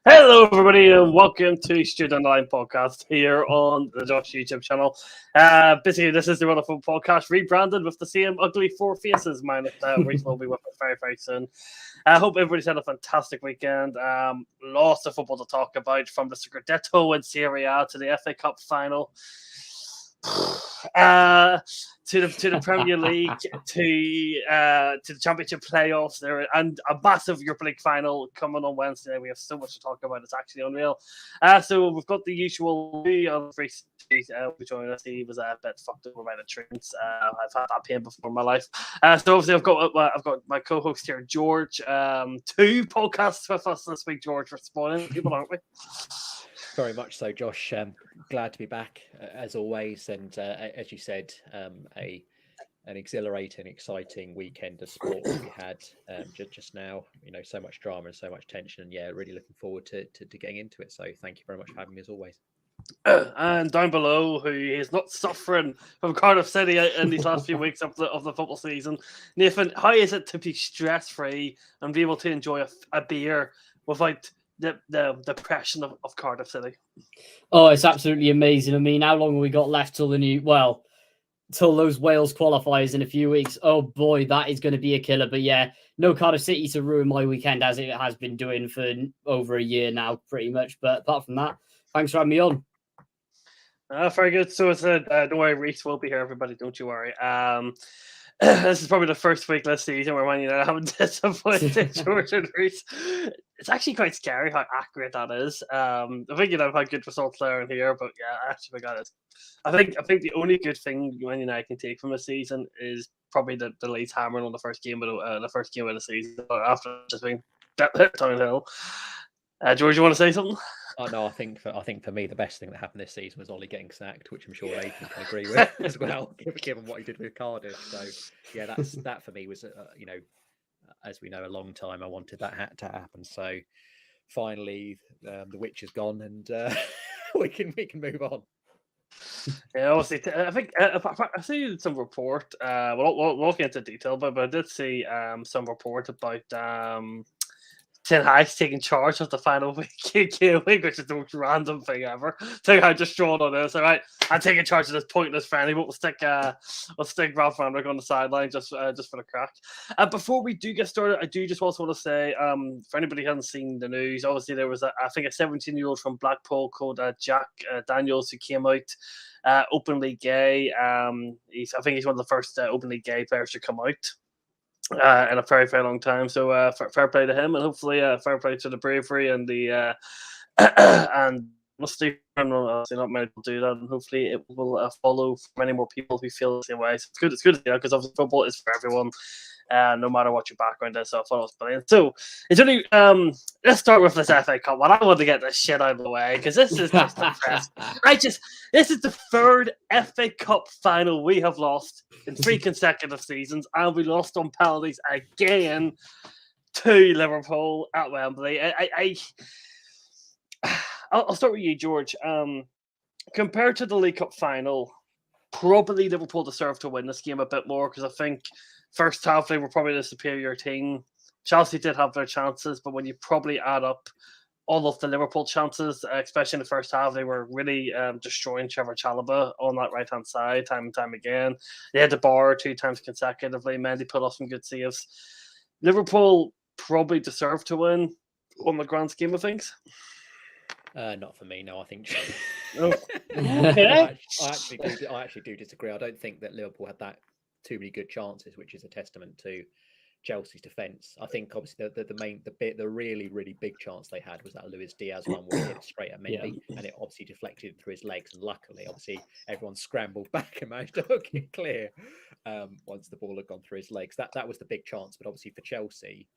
Hello, everybody, and welcome to Student Line Podcast here on the Josh YouTube channel. Basically, this is the wonderful podcast rebranded with the same ugly four faces. Minus Reece will be with us very, very soon. I hope everybody's had a fantastic weekend. Lots of football to talk about, from the Scudetto and Serie A to the FA Cup final. To the Premier League, to the Championship playoffs there, and a massive Europa League final coming on Wednesday. We have so much to talk about; it's actually unreal. So we've got the usual Reece who joined us. He was a bit fucked up about insurance. I've had that pain before in my life. So obviously I've got my co-host here, George. 2 podcasts with us this week, George. We're spoiling people, aren't we? Very much so, Josh. Glad to be back as always, and as you said, an exhilarating, exciting weekend of sport we had just now. You know, so much drama and so much tension, and yeah, really looking forward to getting into it. So, thank you very much for having me as always. And down below, who is not suffering from Cardiff City in these last few weeks of the football season, Nathan, how is it to be stress free and be able to enjoy a beer without the depression of Cardiff City? Oh, it's absolutely amazing. I mean, how long have we got left till till those Wales qualifiers in a few weeks? Oh boy, that is going to be a killer. But yeah, no Cardiff City to ruin my weekend, as it has been doing for over a year now, pretty much. But apart from that, thanks for having me on. Very good. So it's don't worry, Reece will be here, everybody. Don't you worry. This is probably the first week this season where Man United haven't disappointed George and Reece. It's actually quite scary how accurate that is. I think I've had good results there and here, but yeah, I actually forgot it. I think the only good thing Man United can take from this season is probably the Leeds hammering on the first game of the season, after just being downhill. George, you want to say something? Oh no, I think for me the best thing that happened this season was Ollie getting sacked, which I'm sure Aidan can agree with as well, given what he did with Cardiff. So yeah, that for me was as we know, a long time I wanted that to happen. So finally, the witch is gone, and we can move on. Yeah, obviously, I think I see some report. We'll get into detail, but I did see some report about Ten Hag's taking charge of the final week, which is the most random thing ever. Ten Hag just strolled on this. All right, I'm taking charge of this pointless friendly, but we'll stick Ralph Rangnick on the sideline just for the crack. Before we do get started, I do just also want to say, for anybody who hasn't seen the news, obviously there was a 17-year-old from Blackpool called Jack Daniels who came out openly gay. I think he's one of the first openly gay players to come out in a very, very long time. So fair play to him, and hopefully fair play to the bravery and the and honesty. Obviously not many people do that, and hopefully it will follow many more people who feel the same way. So it's good to see, because obviously football is for everyone. No matter what your background is, so I thought it was brilliant. So it's only let's start with this FA Cup one. I want to get this shit out of the way, because this is just this is the 3rd FA Cup final we have lost in 3 consecutive seasons, and we lost on penalties again to Liverpool at Wembley. I'll start with you, George. Compared to the League Cup final, probably Liverpool deserved to win this game a bit more, because I think first half they were probably the superior team. Chelsea did have their chances, but when you probably add up all of the Liverpool chances, especially in the first half, they were really destroying Trevor Chalobah on that right-hand side time and time again. They had to bar 2 times consecutively. Mendy put off some good saves. Liverpool probably deserved to win on the grand scheme of things. Not for me, no. I think Oh, I actually do disagree. I don't think that Liverpool had that too many good chances, which is a testament to Chelsea's defence. I think obviously the really big chance they had was that Luis Diaz one where he hit it straight at Mendy, and it obviously deflected through his legs. And luckily, obviously, everyone scrambled back and managed to hook it clear once the ball had gone through his legs. That was the big chance. But obviously for Chelsea,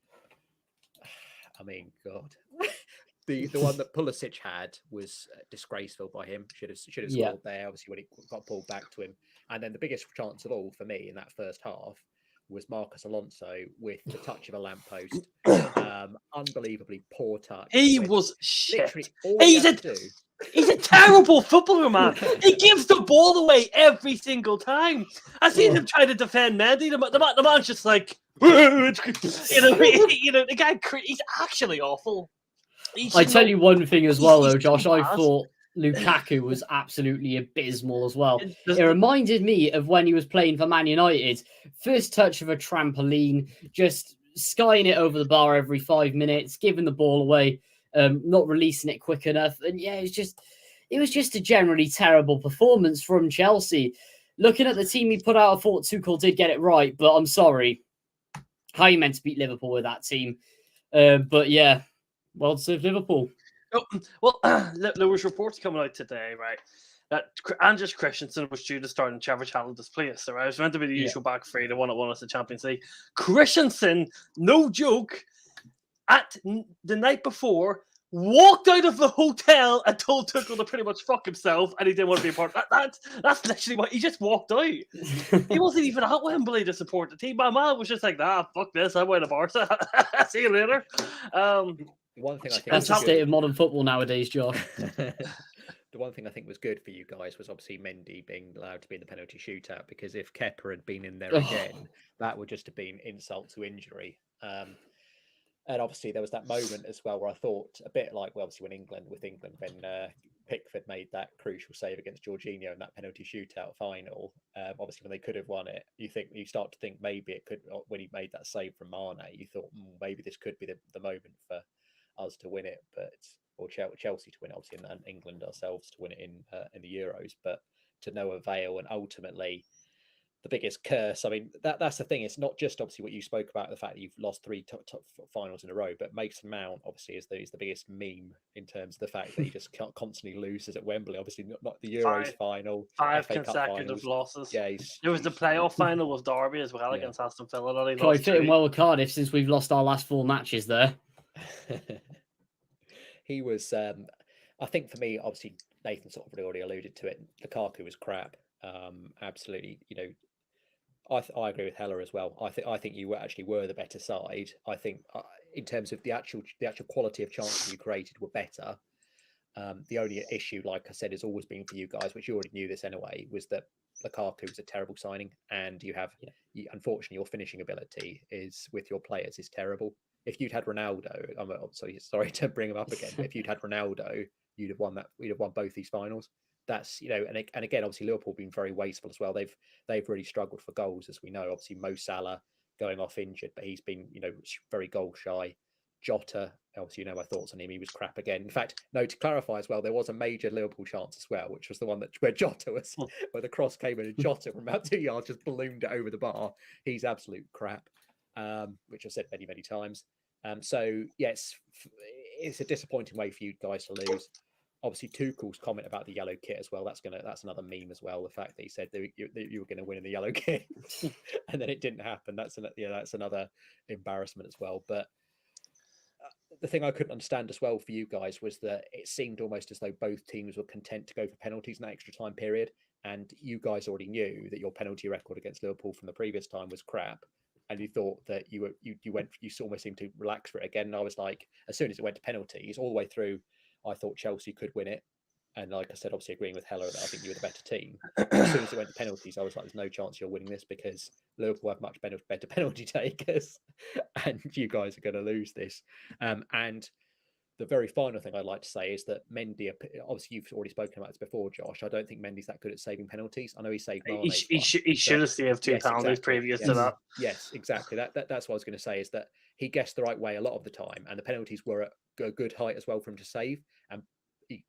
I mean, God. The one that Pulisic had was disgraceful by him. Should have scored there. Obviously, when it got pulled back to him, and then the biggest chance of all for me in that first half was Marcus Alonso with the touch of a lamppost. Unbelievably poor touch. He was shit. Literally all he had to do. He's a terrible footballer, man. He gives the ball away every single time. I seen him try to defend Mendy. The man's just like, the guy. He's actually awful. I tell you one thing as well, though, Josh. I thought Lukaku was absolutely abysmal as well. It reminded me of when he was playing for Man United. First touch of a trampoline, just skying it over the bar every 5 minutes, giving the ball away, not releasing it quick enough. And yeah, it was just a generally terrible performance from Chelsea. Looking at the team he put out, I thought Tuchel did get it right, but I'm sorry. How you meant to beat Liverpool with that team? But yeah. Well deserved Liverpool. Oh, well, there was reports coming out today, right, that Andreas Christensen was due to start in Trevor Challenger's place. Right? It was meant to be the usual back three, the one that won us the Champions League. Christensen, no joke, at the night before, walked out of the hotel and told Tuchel to pretty much fuck himself, and he didn't want to be a part of that. That's literally what he just walked out. He wasn't even at Wembley to support the team. My man was just like, fuck this, I'm going to Barca. See you later. One thing I think that's the state of modern football nowadays, Josh. The one thing I think was good for you guys was obviously Mendy being allowed to be in the penalty shootout, because if Kepa had been in there again, that would just have been insult to injury. And obviously there was that moment as well where I thought a bit like, well, obviously when Pickford made that crucial save against Jorginho in that penalty shootout final, obviously when they could have won it, you start to think maybe it could, when he made that save from Mane, you thought maybe this could be the moment for us to win it, or Chelsea to win it, obviously, and England ourselves to win it in the Euros, but to no avail. And ultimately, the biggest curse. I mean, that's the thing. It's not just obviously what you spoke about, the fact that you've lost three top finals in a row, but Mason Mount obviously is the biggest meme in terms of the fact that he just constantly loses at Wembley. Obviously, not the Euros final, five FA consecutive losses. Yeah, there was the playoff final with Derby as well against Aston Villa. Quite fitting well with Cardiff since we've lost our last 4 matches there. He was, I think for me, obviously Nathan sort of already alluded to it. Lukaku was crap. Absolutely, I agree with Heller as well. I think you were the better side. I think in terms of the actual quality of chances you created were better. The only issue, like I said, has always been for you guys, which you already knew this anyway, was that Lukaku was a terrible signing, and unfortunately your finishing ability is with your players is terrible. If you'd had Ronaldo, I'm sorry to bring him up again, but if you'd had Ronaldo, you'd have won both these finals. That's and again, obviously Liverpool have been very wasteful as well. They've really struggled for goals, as we know. Obviously Mo Salah going off injured, but he's been very goal shy. Jota, obviously my thoughts on him. He was crap again. In fact, no, to clarify as well, there was a major Liverpool chance as well, which was the one where Jota was where the cross came in and Jota from about 2 yards just ballooned it over the bar. He's absolute crap, which I've said many, many times. So yes, it's a disappointing way for you guys to lose. Obviously, Tuchel's comment about the yellow kit as well. That's another meme as well. The fact that he said that you were going to win in the yellow kit, and then it didn't happen. That's another embarrassment as well. But the thing I couldn't understand as well for you guys was that it seemed almost as though both teams were content to go for penalties in that extra time period, and you guys already knew that your penalty record against Liverpool from the previous time was crap. And you thought that you almost seemed to relax for it again. And I was like, as soon as it went to penalties, all the way through, I thought Chelsea could win it. And like I said, obviously agreeing with Heller that I think you were the better team. As soon as it went to penalties, I was like, there's no chance you're winning this because Liverpool have much better penalty takers, and you guys are going to lose this. And the very final thing I'd like to say is that Mendy, obviously you've already spoken about this before, Josh. I don't think Mendy's that good at saving penalties. I know he saved Mane's He should have saved 2 penalties previous to that. Yes, exactly. That's what I was going to say, is that he guessed the right way a lot of the time, and the penalties were at a good height as well for him to save. And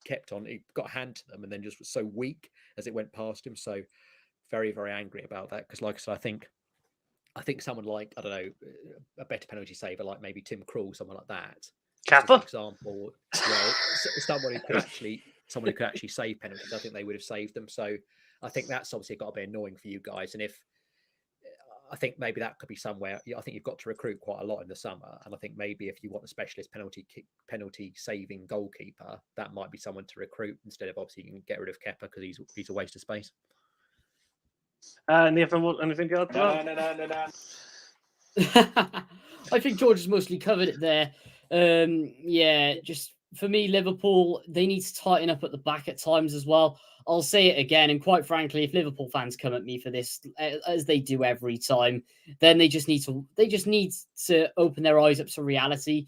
kept on. He got a hand to them, and then just was so weak as it went past him. So very, very angry about that. Because, like I said, I think someone like, I don't know, a better penalty saver, like maybe Tim Krul, someone like that. Kappa? For example, well, someone who could actually save penalties. I think they would have saved them. So I think that's obviously got to be annoying for you guys. And if I think maybe that could be somewhere. I think you've got to recruit quite a lot in the summer, and I think maybe if you want a specialist penalty saving goalkeeper, that might be someone to recruit instead of obviously you can get rid of Kepa because he's a waste of space. Nathan, anything to add? No. I think George has mostly covered it there. Just for me, Liverpool, they need to tighten up at the back at times as well. I'll say it again, and quite frankly, if Liverpool fans come at me for this, as they do every time, then they just need to open their eyes up to reality.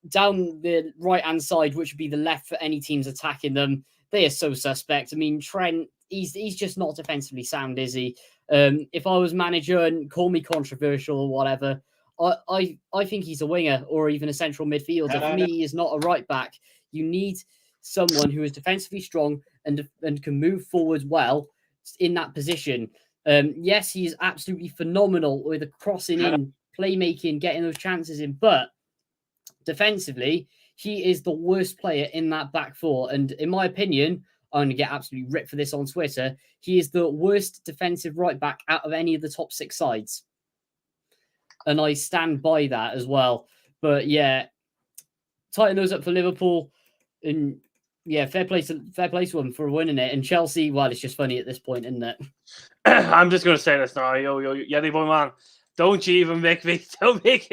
Down the right-hand side, which would be the left for any teams attacking them, they are so suspect. I mean, Trent, he's just not defensively sound, is he? If I was manager, and call me controversial or whatever, I think he's a winger or even a central midfielder. For me, he is not a right back. You need someone who is defensively strong and can move forward well in that position. Yes, he is absolutely phenomenal with the crossing in, playmaking, getting those chances in, but defensively, he is the worst player in that back four. And in my opinion, I'm going to get absolutely ripped for this on Twitter. He is the worst defensive right back out of any of the top 6 sides. And I stand by that as well. But yeah, tighten those up for Liverpool. And yeah, fair play to them for winning it. And Chelsea, well, it's just funny at this point, isn't it? I'm just going to say this now. Yo, Yeti boy, man. Don't you even make me. Don't make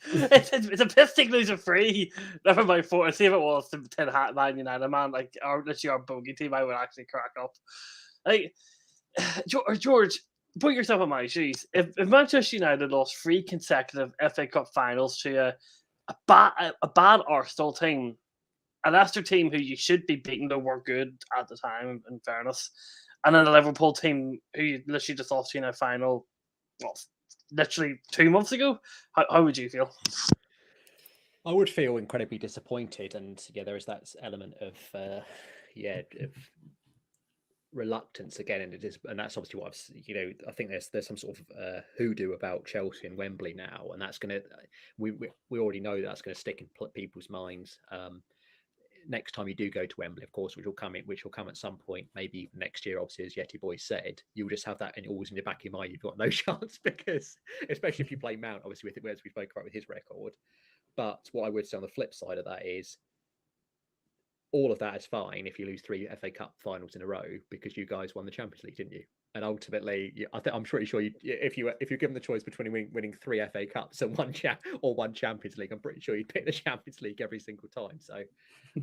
it's a piss take losing free. Never mind 4. See if it was 10 hat Man United, man. Like, or literally our bogey team, I would actually crack up. Like, George, put yourself in my shoes. If Manchester United lost 3 consecutive FA Cup finals to a bad Arsenal team, a Leicester team who you should be beating, though were good at the time, in fairness, and then a Liverpool team who you literally just lost in a final, well, literally 2 months ago, how would you feel? I would feel incredibly disappointed, and yeah, there is that element of reluctance again, and that's obviously what I think there's some sort of hoodoo about Chelsea and Wembley now, and that's going to we already know that's going to stick in people's minds. Next time you do go to Wembley, of course, which will come at some point, maybe even next year, obviously, as Yeti Boy said, you'll just have that and always in the back of your mind, you've got no chance, because especially if you play Mount, obviously, as we spoke about with his record. But what I would say on the flip side of that is all of that is fine if you lose 3 FA Cup finals in a row, because you guys won the Champions League, didn't you? And ultimately, I'm pretty sure if you're given the choice between winning 3 FA Cups and one Champions League, I'm pretty sure you'd pick the Champions League every single time. So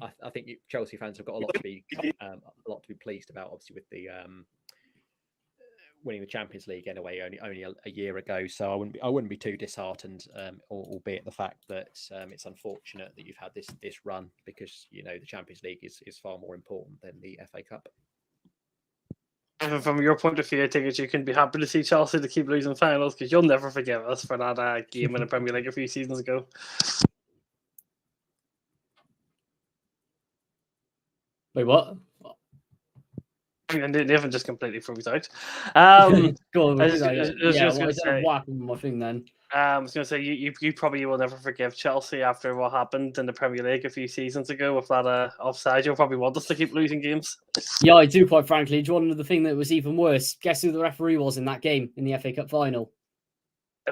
I think Chelsea fans have got a lot to be pleased about, obviously, with the winning the Champions League anyway, only a year ago. So I wouldn't be too disheartened, albeit the fact that it's unfortunate that you've had this run, because the Champions League is far more important than the FA Cup. From your point of view, I think you can be happy to see Chelsea to keep losing finals, because you'll never forgive us for that game in the Premier League a few seasons ago. Wait, what? And Nathan just completely froze out. Go on, what happened with my thing then? I was going to say, you probably will never forgive Chelsea after what happened in the Premier League a few seasons ago with that offside. You'll probably want us to keep losing games. Yeah, I do, quite frankly. Do you want the thing that was even worse? Guess who the referee was in that game, in the FA Cup final?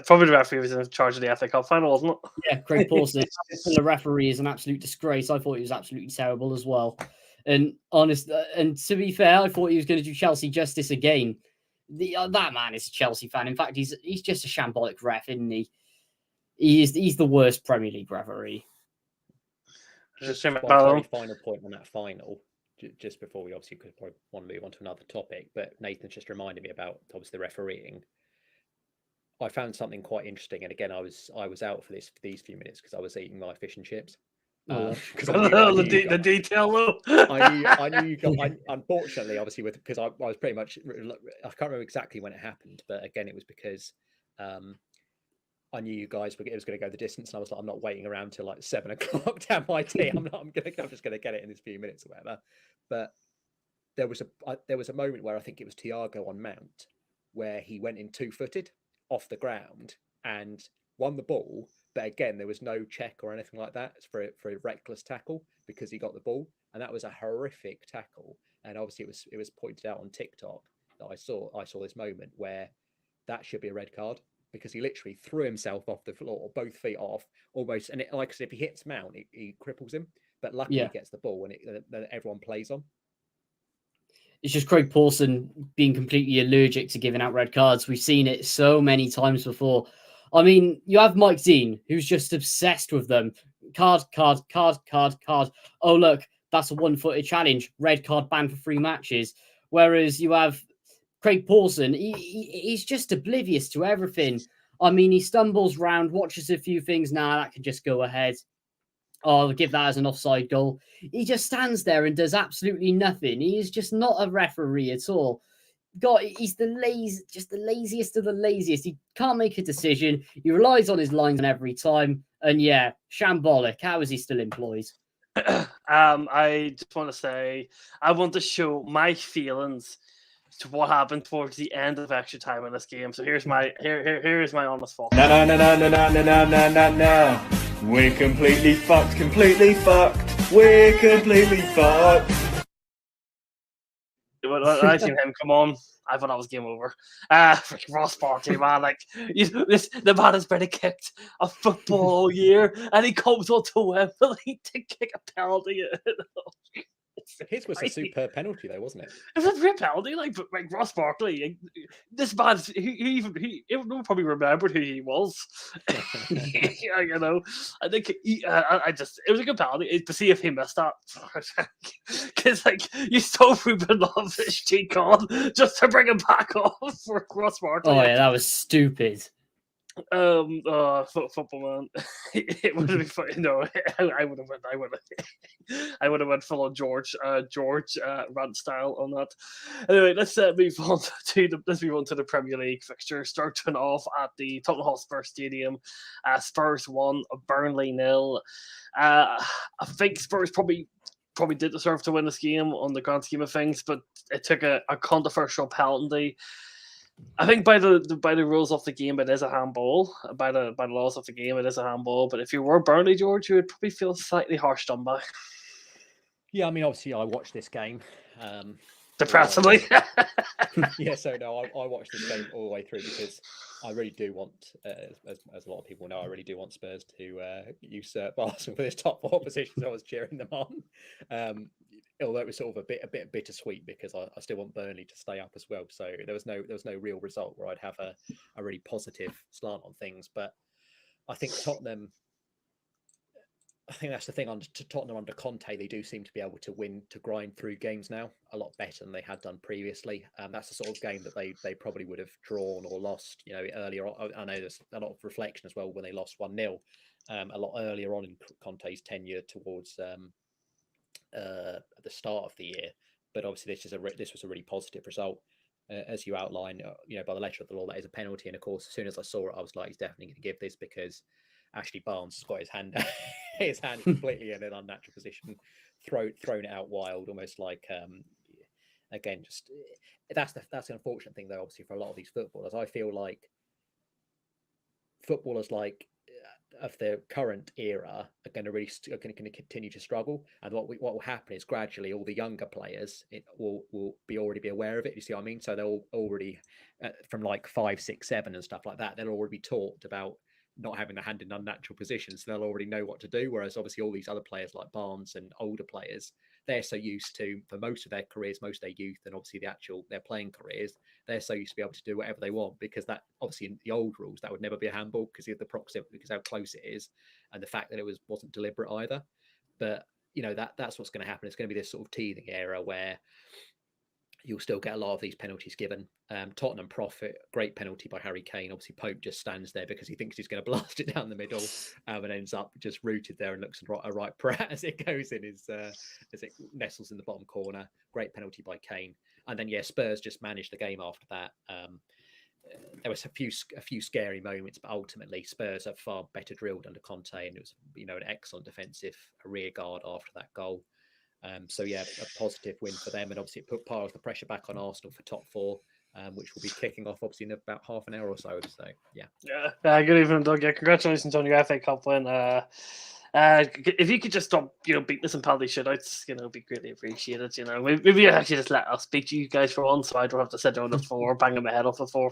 Probably the referee was in charge of the FA Cup final, wasn't it? Yeah, Craig Pawson. The referee is an absolute disgrace. I thought he was absolutely terrible as well. And to be fair, I thought he was going to do Chelsea justice again. That man is a Chelsea fan. In fact, he's just a shambolic ref, isn't he? He's the worst Premier League referee. Just a very final point on that final, just before we obviously could probably want to move on to another topic, but Nathan's just reminded me about obviously the refereeing. I found something quite interesting, and again, I was out for these few minutes because I was eating my fish and chips. The detail, though. I knew you got. Unfortunately, obviously, because I was pretty much. I can't remember exactly when it happened, but again, it was because I knew you guys it was going to go the distance, and I was like, I'm not waiting around till like 7 o'clock to have my tea. I'm just going to get it in this few minutes or whatever. But there was a moment where I think it was Thiago on Mount, where he went in 2-footed off the ground and won the ball. But again, there was no check or anything like that for a reckless tackle because he got the ball, and that was a horrific tackle. And obviously, it was pointed out on TikTok that I saw this moment where that should be a red card, because he literally threw himself off the floor, both feet off, almost. And like I said, if he hits Mount, he cripples him. But luckily, he gets the ball, and then everyone plays on. It's just Craig Pawson being completely allergic to giving out red cards. We've seen it so many times before. I mean, you have Mike Dean, who's just obsessed with them. Card. Oh, look, that's a 1-footed challenge. Red card banned for 3 matches. Whereas you have Craig Pawson, he's just oblivious to everything. I mean, he stumbles around, watches a few things. Nah, that can just go ahead. Oh, I'll give that as an offside goal. He just stands there and does absolutely nothing. He is just not a referee at all. He's the laziest of the laziest. He can't make a decision. He relies on his lines every time. And yeah, shambolic. How is he still employed? I just want to say, I want to show my feelings to what happened towards the end of extra time in this game. So here's my honest thought. No. We're completely fucked. We're completely fucked. When I seen him come on, I thought that was game over. Ross Barkley, man, the man has been kicked a football all year, and he comes on to Wembley to kick a penalty. His was a superb penalty, though, wasn't it? It was a great penalty, like Ross Barkley. This man, he probably remembered who he was. You know, I think it was a good penalty to see if he missed that, because you stole Ruben Love's cheek on just to bring him back off for Ross Barkley. Oh yeah, that was stupid. Football man, it would have been funny. No, I would have went full on George rant style on that. Anyway, let's move on to the Premier League fixture, starting off at the Tottenham Hotspur Stadium. Spurs 1, Burnley 0. I think Spurs probably did deserve to win this game on the grand scheme of things, but it took a controversial penalty. I think by the rules of the game, it is a handball. By the laws of the game, it is a handball. But if you were Burnley, George, you would probably feel slightly harshed on by. Yeah, I mean, obviously, I watched this game. Depressingly. Yeah, so no, I watched this game all the way through because I really do want, as a lot of people know, I really do want Spurs to usurp Arsenal for this top 4 position. So I was cheering them on. Although it was sort of a bit bittersweet because I still want Burnley to stay up as well. So there was no real result where I'd have a really positive slant on things. But I think Tottenham. I think that's the thing. Under Tottenham under Conte, they do seem to be able to grind through games now a lot better than they had done previously. That's the sort of game that they probably would have drawn or lost, earlier on. I know there's a lot of reflection as well when they lost 1-0 a lot earlier on in Conte's tenure towards at the start of the year. But obviously, this was a really positive result, as you outlined. By the letter of the law, that is a penalty. And of course, as soon as I saw it, I was like, he's definitely going to give this because Ashley Barnes has got his hand completely in an unnatural position, thrown it out wild, almost like again, just that's the unfortunate thing though. Obviously, for a lot of these footballers, I feel like footballers of the current era are going to continue to struggle, and what will happen is gradually all the younger players will already be aware of it. You see what I mean? So they'll already from like 5, 6, 7 and stuff like that. They'll already be taught about not having the hand in unnatural positions, so they'll already know what to do. Whereas obviously all these other players like Barnes and older players, they're so used to, for most of their careers, most of their youth, and obviously their playing careers, they're so used to be able to do whatever they want, because that obviously in the old rules that would never be a handball because of the proximity, because how close it is, and the fact that it wasn't deliberate either. But that's what's going to happen. It's going to be this sort of teething era where you'll still get a lot of these penalties given. Tottenham profit, great penalty by Harry Kane. Obviously, Pope just stands there because he thinks he's going to blast it down the middle, and ends up just rooted there and looks a right prat as it goes in as it nestles in the bottom corner. Great penalty by Kane. And then, Spurs just managed the game after that. there was a few scary moments, but ultimately Spurs are far better drilled under Conte, and it was an excellent defensive rear guard after that goal. So yeah, a positive win for them, and obviously it put part of the pressure back on Arsenal for top four, which will be kicking off obviously in about half an hour or so. So yeah. Good evening, Doug. Yeah, congratulations on your FA Cup win. If you could just stop, beating us in penalty shootouts, it'd be greatly appreciated. Maybe actually just let us beat you guys for once, so I don't have to sit down on the floor banging my head off the floor.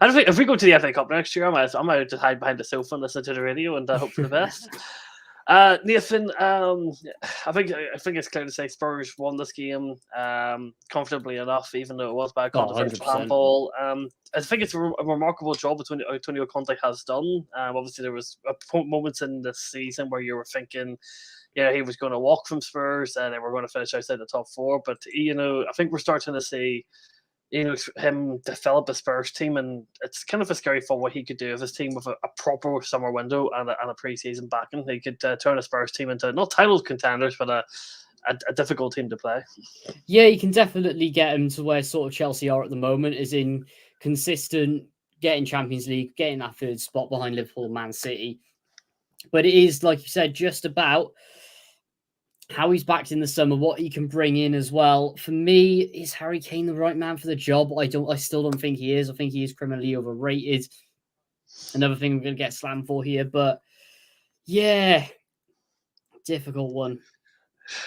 I don't think if we go to the FA Cup next year, I might just hide behind the sofa and listen to the radio and hope for the best. Nathan, I think it's clear to say Spurs won this game comfortably enough, even though it was by a controversial handball. I think it's a remarkable job that Antonio Conte has done. Obviously, there was moments in this season where you were thinking, he was going to walk from Spurs and they were going to finish outside the top four. But I think we're starting to see him develop a Spurs team, and it's kind of a scary thought what he could do if his team with a proper summer window and a pre-season backing. He could turn a Spurs team into not title contenders, but a difficult team to play. Yeah, you can definitely get him to where sort of Chelsea are at the moment, is in consistent getting Champions League, getting that third spot behind Liverpool and Man City. But it is, like you said, just about how he's backed in the summer, what he can bring in as well. For me, is Harry Kane the right man for the job? I still don't think he is. I think he is criminally overrated. Another thing I'm going to get slammed for here, but yeah, difficult one.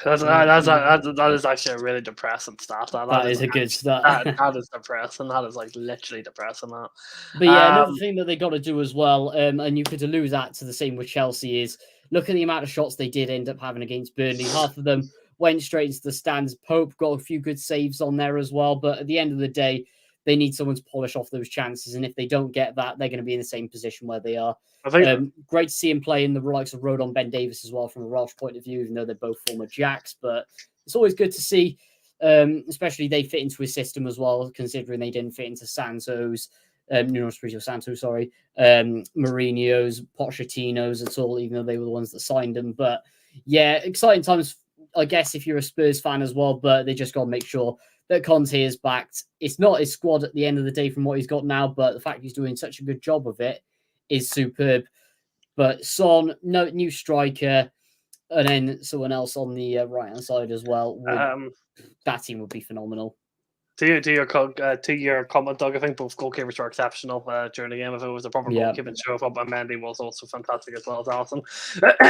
That is actually a really depressing stat. That is a good stat. That is depressing. That is literally depressing. That. But yeah, another thing that they got to do as well, and you could allude that to the same with Chelsea, is look at the amount of shots they did end up having against Burnley. Half of them went straight into the stands. Pope got a few good saves on there as well. But at the end of the day, they need someone to polish off those chances. And if they don't get that, they're going to be in the same position where they are. I think great to see him play in the likes of Rodon Ben Davis as well from a Welsh point of view, even though they're both former Jacks. But it's always good to see, especially they fit into his system as well, considering they didn't fit into Santos. Nuno Espirito Santo, Mourinho's, Pochettino's at all, even though they were the ones that signed him. But yeah, exciting times, I guess, if you're a Spurs fan as well, but they just got to make sure that Conte is backed. It's not his squad at the end of the day from what he's got now, but the fact he's doing such a good job of it is superb. But Son, no new striker, and then someone else on the right-hand side as well. That team would be phenomenal. To your comment, Doug, I think both goalkeepers were exceptional during the game. If it was a proper goalkeeping show, I thought Mendy was also fantastic as well as Alisson.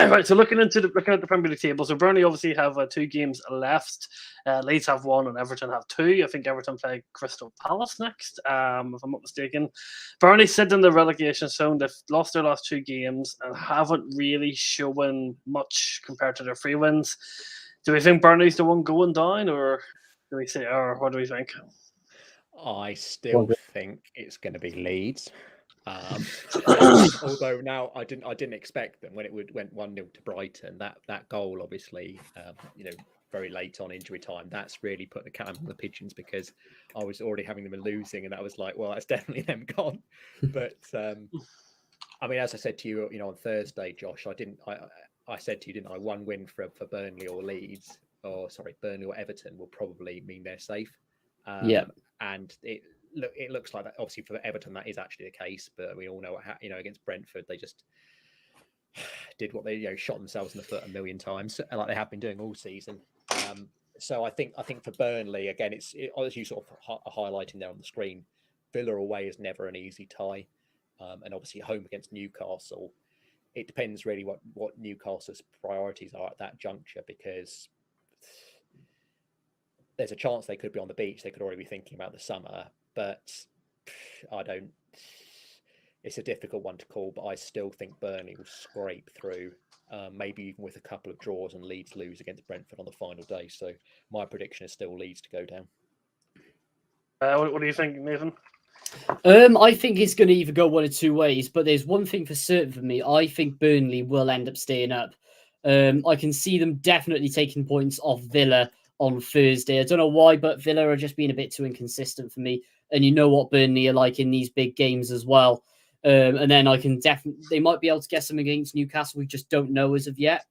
Right, so looking at the Premier League table, so Burnley obviously have 2 games left. Leeds have 1 and Everton have 2. I think Everton play Crystal Palace next, if I'm not mistaken. Burnley sit in the relegation zone. They've lost their last 2 games and haven't really shown much compared to their 3 wins. Do we think Burnley's the one going down, or what do we think? I still think it's going to be Leeds. Although now I didn't expect them when it went 1-0 to Brighton. That goal, obviously, very late on injury time. That's really put the cat on the pigeons, because I was already having them losing, and I was like, well, that's definitely them gone. But I mean, as I said to you, on Thursday, Josh, I said to you, didn't I? 1 win for Burnley or Leeds. Burnley or Everton will probably mean they're safe. And it looks like that. Obviously, for Everton, that is actually the case. But we all know against Brentford, they just did what they shot themselves in the foot a million times, like they have been doing all season. So I think for Burnley, again, as you sort of highlighting there on the screen, Villa away is never an easy tie, and obviously home against Newcastle. It depends really what Newcastle's priorities are at that juncture, because there's a chance they could be on the beach. They could already be thinking about the summer, but it's a difficult one to call, but I still think Burnley will scrape through, maybe even with a couple of draws, and Leeds lose against Brentford on the final day. So my prediction is still Leeds to go down. What do you think, Nathan? I think it's going to either go one of 2 ways, but there's one thing for certain for me. I think Burnley will end up staying up. I can see them definitely taking points off Villa on Thursday. I don't know why, but Villa are just being a bit too inconsistent for me. And you know what Burnley are like in these big games as well. And then they might be able to get some against Newcastle. We just don't know as of yet.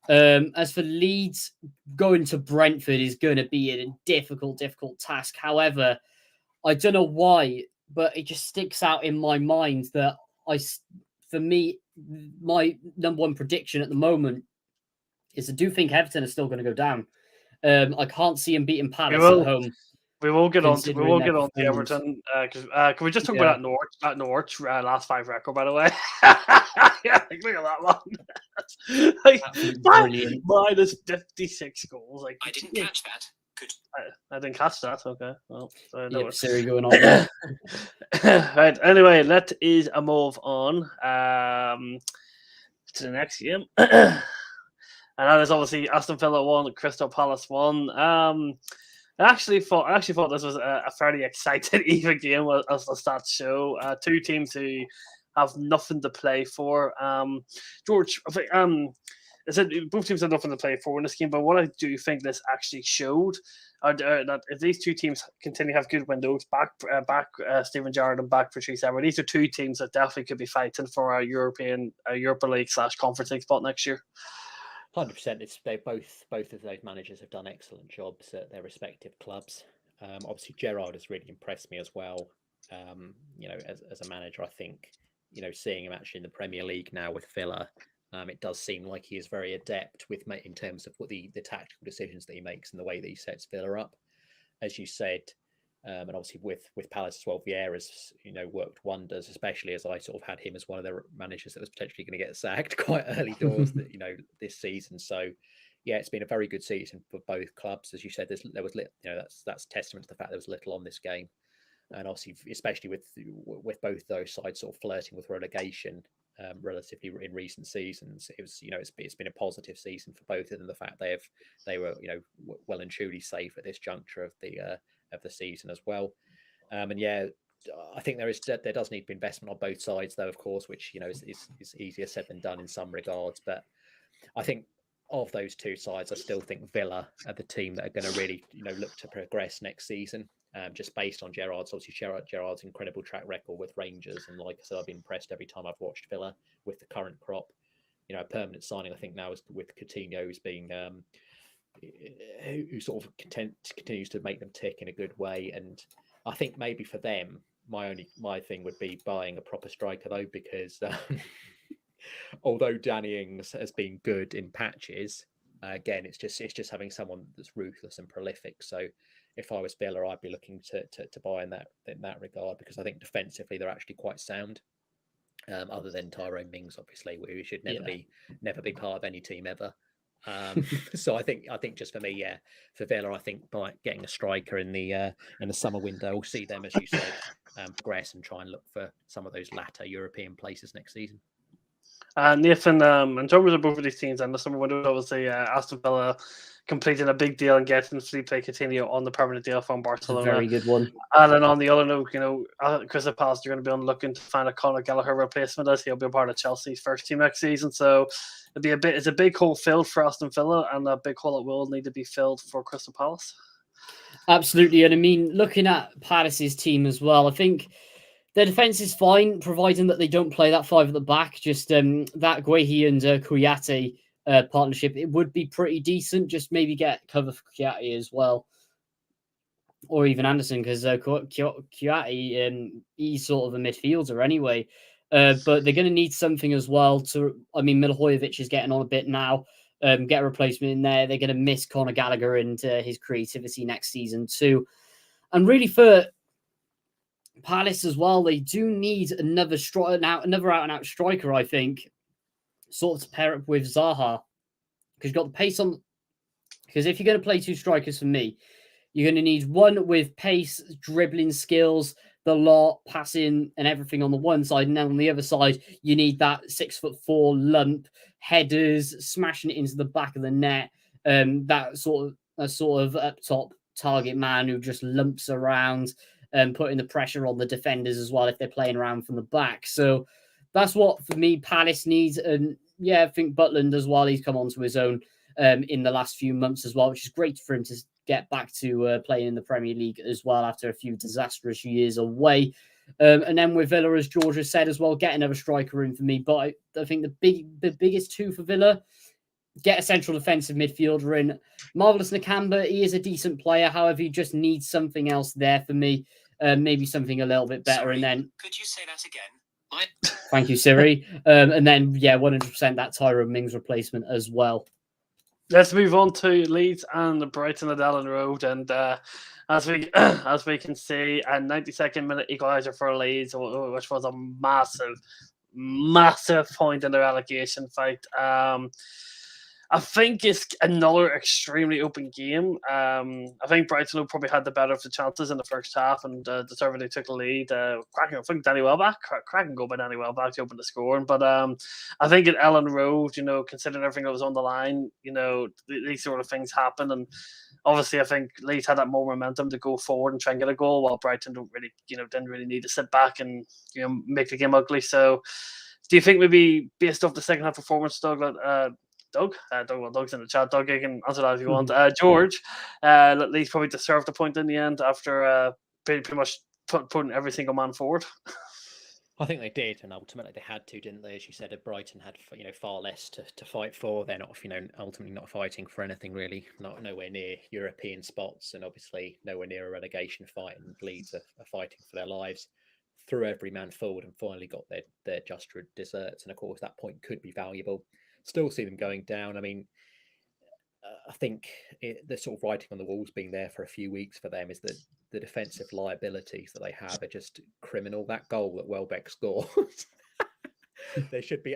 As for Leeds, going to Brentford is going to be a difficult task. However, I don't know why, but it just sticks out in my mind that for me, my number one prediction at the moment is I do think Everton are still going to go down. I can't see them beating Palace at home. We will get on to considering their Everton because can we just talk Yeah. about that Norwich last 5 record, by the way? Yeah, look at that one. Like, Absolutely brilliant. minus 56 goals. Like, I didn't catch that. Good. I didn't catch that. Okay, well, so I know Yep, it. Siri going on there. Right. Anyway, let us move on to the next game. And that is obviously Aston Villa 1, Crystal Palace 1. I actually thought this was a fairly exciting, even game, as the stats show. Two teams who have nothing to play for. George, I think, I said both teams have nothing to play for in this game, but what I do think this actually showed that if these two teams continue to have good windows, back Steven Gerrard and back Patrice Evra, these are two teams that definitely could be fighting for a Europa League / Conference League spot next year. 100%. They both of those managers have done excellent jobs at their respective clubs. Obviously, Gerrard has really impressed me as well. As a manager, I think seeing him actually in the Premier League now with Villa, it does seem like he is very adept in terms of what the tactical decisions that he makes and the way that he sets Villa up, as you said. And obviously with Palace as well, Vieira's worked wonders, especially as I sort of had him as one of the managers that was potentially going to get sacked quite early doors this season. So yeah, it's been a very good season for both clubs. As you said, there was that's testament to the fact there was little on this game, and obviously especially with both those sides sort of flirting with relegation relatively in recent seasons. It was it's been a positive season for both of them. The fact they were well and truly safe at this juncture of the season as well. And yeah, I think there does need to be investment on both sides, though, of course, which is easier said than done in some regards. But I think of those two sides, I still think Villa are the team that are going to really look to progress next season. Just based on Gerrard's incredible track record with Rangers, and like I said, I've been impressed every time I've watched Villa with the current crop. A permanent signing, I think now is with Coutinho's being who sort of continues to make them tick in a good way. And I think maybe for them, my thing would be buying a proper striker, though, because although Danny Ings has been good in patches, again, it's just having someone that's ruthless and prolific. So if I was Villa, I'd be looking to buy in that regard, because I think defensively they're actually quite sound. Other than Tyrone Mings, obviously, who should never be part of any team ever. So I think just for me, for Villa, I think by getting a striker in the summer window, we'll see them, as you said, progress and try and look for some of those latter European places next season. Nathan, in terms of both of these teams, and the summer window, obviously Aston Villa completing a big deal and getting Felipe Coutinho on the permanent deal from Barcelona. Very good one. And then on the other note, Crystal Palace, they're going to be looking to find a Conor Gallagher replacement, as he'll be a part of Chelsea's first team next season. So it's a big hole filled for Aston Villa, and a big hole that will need to be filled for Crystal Palace. Absolutely. And I mean, looking at Palace's team as well, I think their defense is fine, providing that they don't play that five at the back. Just that Guehi and Kouyaté partnership, it would be pretty decent. Just maybe get cover for Kouyaté as well, or even Anderson, because Kouyaté, he's sort of a midfielder anyway. But they're going to need something as well. Milivojevic is getting on a bit now. Get a replacement in there. They're going to miss Conor Gallagher and his creativity next season too. And really for Palace as well, they do need another out-and-out striker, I think, sort of to pair up with Zaha, because you've got the pace on. Because if you're going to play two strikers, for me, you're going to need one with pace, dribbling skills, the lot, passing, and everything on the one side, and then on the other side, you need that 6'4" lump, headers, smashing it into the back of the net. That sort of up top target man who just lumps around and putting the pressure on the defenders as well if they're playing around from the back. So that's what, for me, Palace needs. And yeah, I think Butland as well, he's come onto his own in the last few months as well, which is great for him to get back to playing in the Premier League as well after a few disastrous years away. And then with Villa, as George has said as well, get another striker in for me. But I think the biggest two for Villa, get a central defensive midfielder in. Marvelous Nakamba, he is a decent player. However, he just needs something else there for me. maybe something a little bit better. Sorry, and then could you say that again? thank you, Siri. And then 100% that Tyrone Mings replacement as well. Let's move on to Leeds and Brighton at Ellen Road, and as we can see, a 92nd minute equaliser for Leeds, which was a massive point in their relegation fight. I think it's another extremely open game. I think Brighton probably had the better of the chances in the first half and deservedly took the lead. Cracking, I think Danny Welbeck, cracking goal by Danny Welbeck to open the scoring. But I think at Ellen Road, considering everything that was on the line, these sort of things happen. And obviously, I think Leeds had that more momentum to go forward and try and get a goal, while Brighton didn't really need to sit back and make the game ugly. So, do you think maybe based off the second half performance, Doug, Doug's in the chat. Doug, you can answer that if you want. George, at least probably deserved the point in the end after pretty much putting every single man forward. I think they did, and ultimately they had to, didn't they? As you said, Brighton had far less to fight for. They're not, ultimately not fighting for anything really. Nowhere near European spots, and obviously nowhere near a relegation fight. And Leeds are fighting for their lives. Threw every man forward and finally got their just desserts. And of course, that point could be valuable. Still see them going down. I mean, I think the sort of writing on the walls being there for a few weeks for them is that the defensive liabilities that they have are just criminal. That goal that Welbeck scored, there should be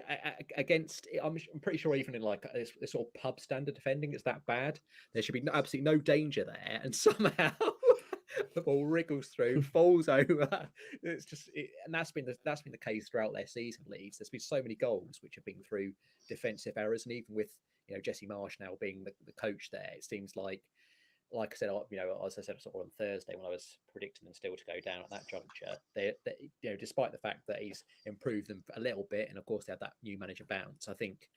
against. I'm pretty sure even in like a sort of pub standard defending, it's that bad. There should be absolutely no danger there, and somehow the ball wriggles through, falls over. It's just, and that's been the case throughout their season. Leeds. There's been so many goals which have been through defensive errors, and even with Jesse Marsh now being the coach there, it seems like I said, as I said sort of on Thursday when I was predicting them still to go down at that juncture, they despite the fact that he's improved them a little bit, and of course they had that new manager bounce, I think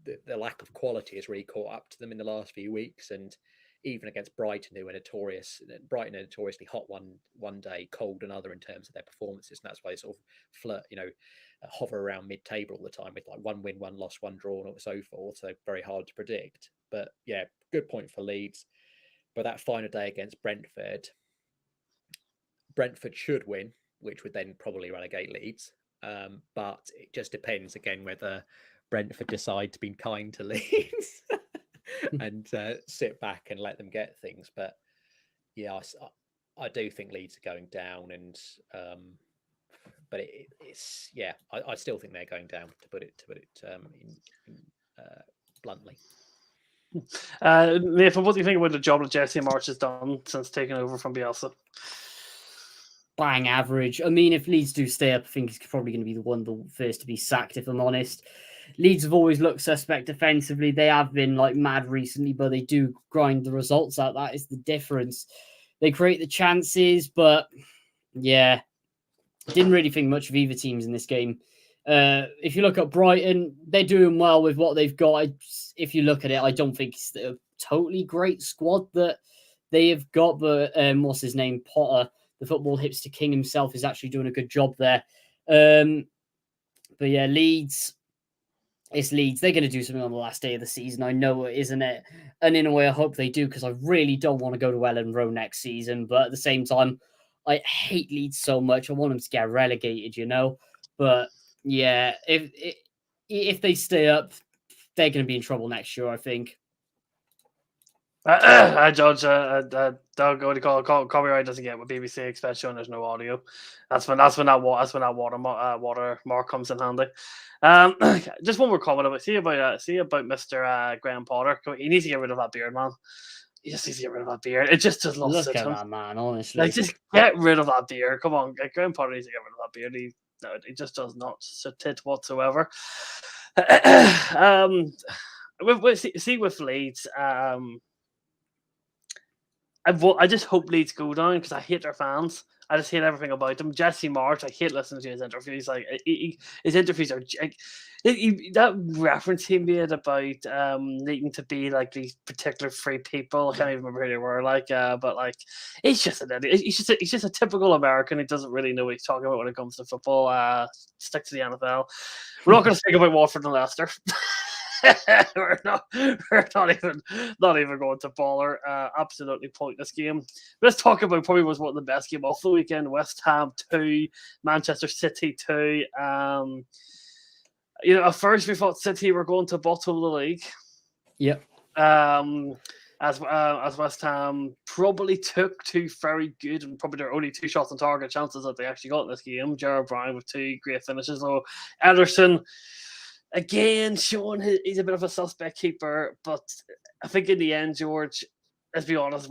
the lack of quality has really caught up to them in the last few weeks. And even against Brighton, who are notoriously hot one day, cold another in terms of their performances, and that's why they sort of flirt, hover around mid-table all the time with like one win, one loss, one draw, and so forth. So very hard to predict. But yeah, good point for Leeds. But that final day against Brentford should win, which would then probably relegate Leeds. But it just depends again whether Brentford decide to be kind to Leeds and sit back and let them get things. But yeah, I do think Leeds are going down, and but it's I still think they're going down, to put it bluntly. Nathan, what do you think about the job that Jesse March has done since taking over from Bielsa? Bang average. I mean, if Leeds do stay up, I think he's probably going to be the first to be sacked, if I'm honest. Leeds have always looked suspect defensively. They have been like mad recently, but they do grind the results out. That is the difference. They create the chances, but yeah, didn't really think much of either teams in this game. If you look at Brighton, they're doing well with what they've got. If you look at it, I don't think it's a totally great squad that they have got, but what's his name? Potter, the football hipster king himself, is actually doing a good job there. But yeah, Leeds, it's Leeds. They're going to do something on the last day of the season. I know it, isn't it? And in a way, I hope they do, because I really don't want to go to Ellen Road next season. But at the same time, I hate Leeds so much. I want them to get relegated, But yeah, if they stay up, they're going to be in trouble next year, I think. Judge, Doug, what do you call it? Copyright doesn't get what BBC expects you, and there's no audio. That's when that watermark comes in handy. Just one more comment about Mr. Graham Potter. He needs to get rid of that beard, man. He just needs to get rid of that beard. It just does not sit him. That man, honestly. Like, just get rid of that beard. Come on, Graham Potter needs to get rid of that beard. He just does not sit whatsoever. With Leeds, I just hope Leeds go down, because I hate their fans. I just hate everything about them. Jesse March, I hate listening to his interviews. Like, his interviews are that reference he made about needing to be like these particular free people. I can't even remember who they were. But like, he's just an idiot. He's just a typical American who doesn't really know what he's talking about when it comes to football. Stick to the NFL. We're not going to speak about Watford and Leicester. we're not even going to bother. Absolutely pointless game. Let's talk about probably was one of the best game of the weekend. West Ham 2, Manchester City 2. At first we thought City were going to bottle the league. Yep. As West Ham probably took two very good and probably their only 2 shots on target chances that they actually got in this game. Jared Brown with 2 great finishes. Though Ederson, again, showing he's a bit of a suspect keeper, but I think in the end, George, let's be honest,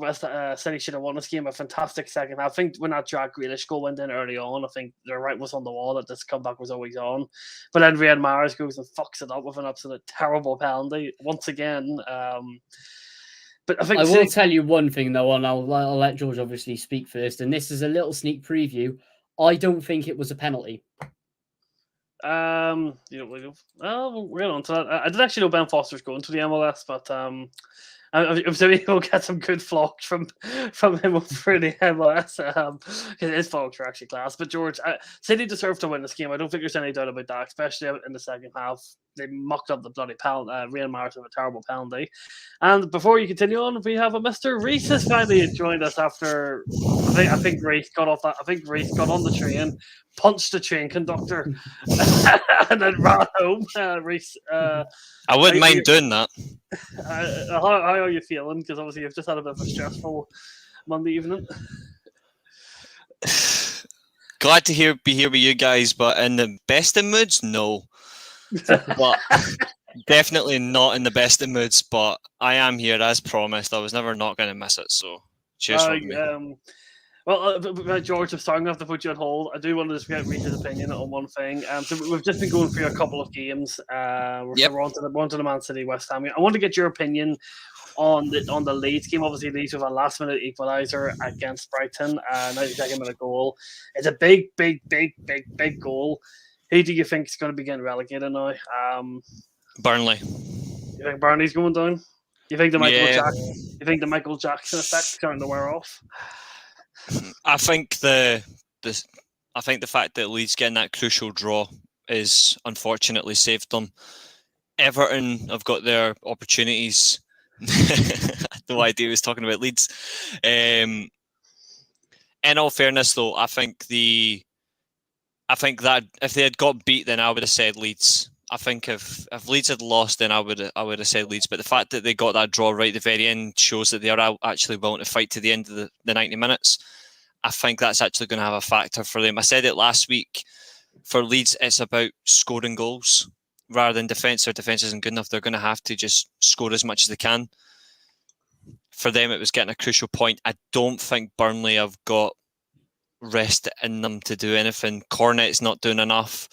City should have won this game. A fantastic second half. I think when that Jack Grealish goal went in early on, I think the right was on the wall that this comeback was always on. But then Riyad Mahrez goes and fucks it up with an absolute terrible penalty once again. But I will tell you one thing though, and I'll let George obviously speak first. And this is a little sneak preview. I don't think it was a penalty. We'll get on to that. I did actually know Ben Foster's going to the MLS, but I'm assuming he'll get some good vlogs from him for the MLS. Because his vlogs are actually class. But George, City deserved to win this game. I don't think there's any doubt about that, especially in the second half. They mucked up the bloody penalty. Real Mahrez with a terrible penalty. And before you continue on, we have a Mr. Reece has finally joined us after. I think Reece got off that. I think Reece got on the train, punched the train conductor, and then ran home. Reece, I wouldn't mind doing that. How are you feeling? Because obviously you've just had a bit of a stressful Monday evening. Glad to be here with you guys, but in the best of moods, no. But definitely not in the best of moods. But I am here as promised. I was never not going to miss it. So cheers for me. George, I'm sorry, I'm going to have to put you on hold. I do want to just get Reece's opinion on one thing. So we've just been going through a couple of games. We're on to the Man City West Ham. I want to get your opinion on the Leeds game. Obviously, Leeds with a last-minute equaliser against Brighton, 92nd-minute goal. It's a big goal. Who do you think is going to be getting relegated now? Burnley. You think Burnley's going down? You think the Michael Jackson effect is starting to wear off? I think the fact that Leeds getting that crucial draw is unfortunately saved them. Everton have got their opportunities. I had no idea he was talking about Leeds. In all fairness, though, I think that if they had got beat, then I would have said Leeds. I think if Leeds had lost, then I would have said Leeds. But the fact that they got that draw right at the very end shows that they are actually willing to fight to the end of the 90 minutes. I think that's actually going to have a factor for them. I said it last week. For Leeds, it's about scoring goals rather than defence. Their defence isn't good enough. They're going to have to just score as much as they can. For them, it was getting a crucial point. I don't think Burnley have got rest in them to do anything. Cornet's not doing enough.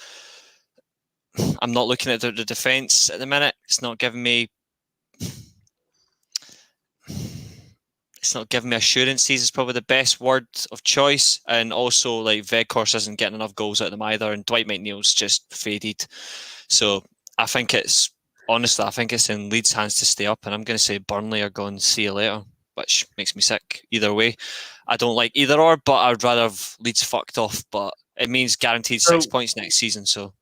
I'm not looking at the defence at the minute. It's not giving me assurances is probably the best word of choice. And also, like, Weghorst isn't getting enough goals out of them either. And Dwight McNeil's just faded. So I think it's in Leeds' hands to stay up. And I'm going to say Burnley are going to see you later, which makes me sick either way. I don't like either or, but I'd rather have Leeds fucked off. But it means guaranteed 6 points next season. So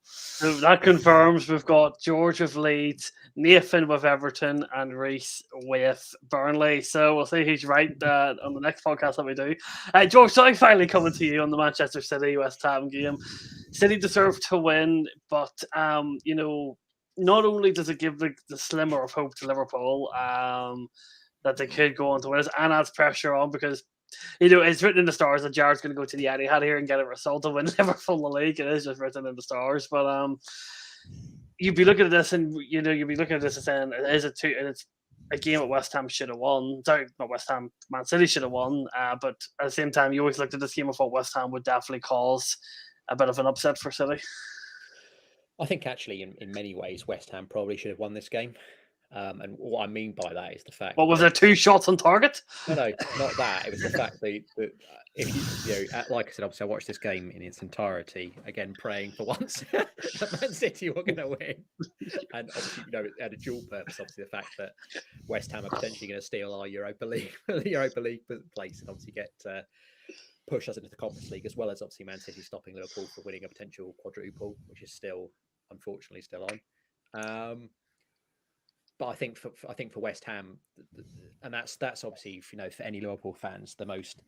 that confirms we've got George with Leeds, Nathan with Everton, and Reece with Burnley. So we'll see who's right on the next podcast that we do. George, so I'm finally coming to you on the Manchester City West Ham game. City deserved to win, but not only does it give the slimmer of hope to Liverpool that they could go on to win it, and adds pressure on because it's written in the stars that Jared's going to go to the Etihad here and get a result to win Liverpool the league. It is just written in the stars. But you'd be looking at this and you'd be looking at this and saying it's a game that West Ham should have won. Sorry, not West Ham, Man City should have won. But at the same time, you always looked at this game and thought West Ham would definitely cause a bit of an upset for City. I think actually in many ways West Ham probably should have won this game. And what I mean by that is the fact. What was there 2 shots on target? No, not that. It was the fact that if you like I said, obviously I watched this game in its entirety. Again, praying for once that Man City were going to win, and obviously it had a dual purpose. Obviously, the fact that West Ham are potentially going to steal our Europa League place, and obviously get push us into the Conference League, as well as obviously Man City stopping Liverpool for winning a potential quadruple, which is still unfortunately still on. but I think for West Ham, and that's obviously, you know, for any Liverpool fans, the most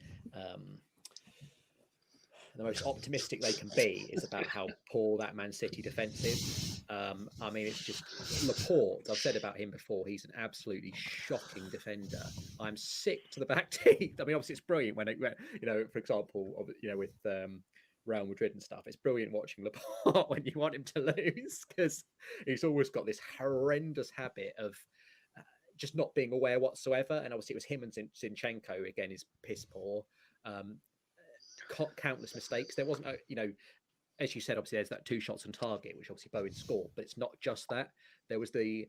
optimistic they can be is about how poor that Man City defence is. I mean, it's just Laporte. I've said about him before. He's an absolutely shocking defender. I'm sick to the back teeth. I mean, obviously, it's brilliant when you know, for example, you know, with Real Madrid and stuff. It's brilliant watching Laporte when you want him to lose, because he's always got this horrendous habit of just not being aware whatsoever. And obviously, it was him and Zinchenko again is piss poor. Countless mistakes. There wasn't, you know, as you said, obviously there's that 2 shots on target, which obviously Bowen scored, but it's not just that. There was the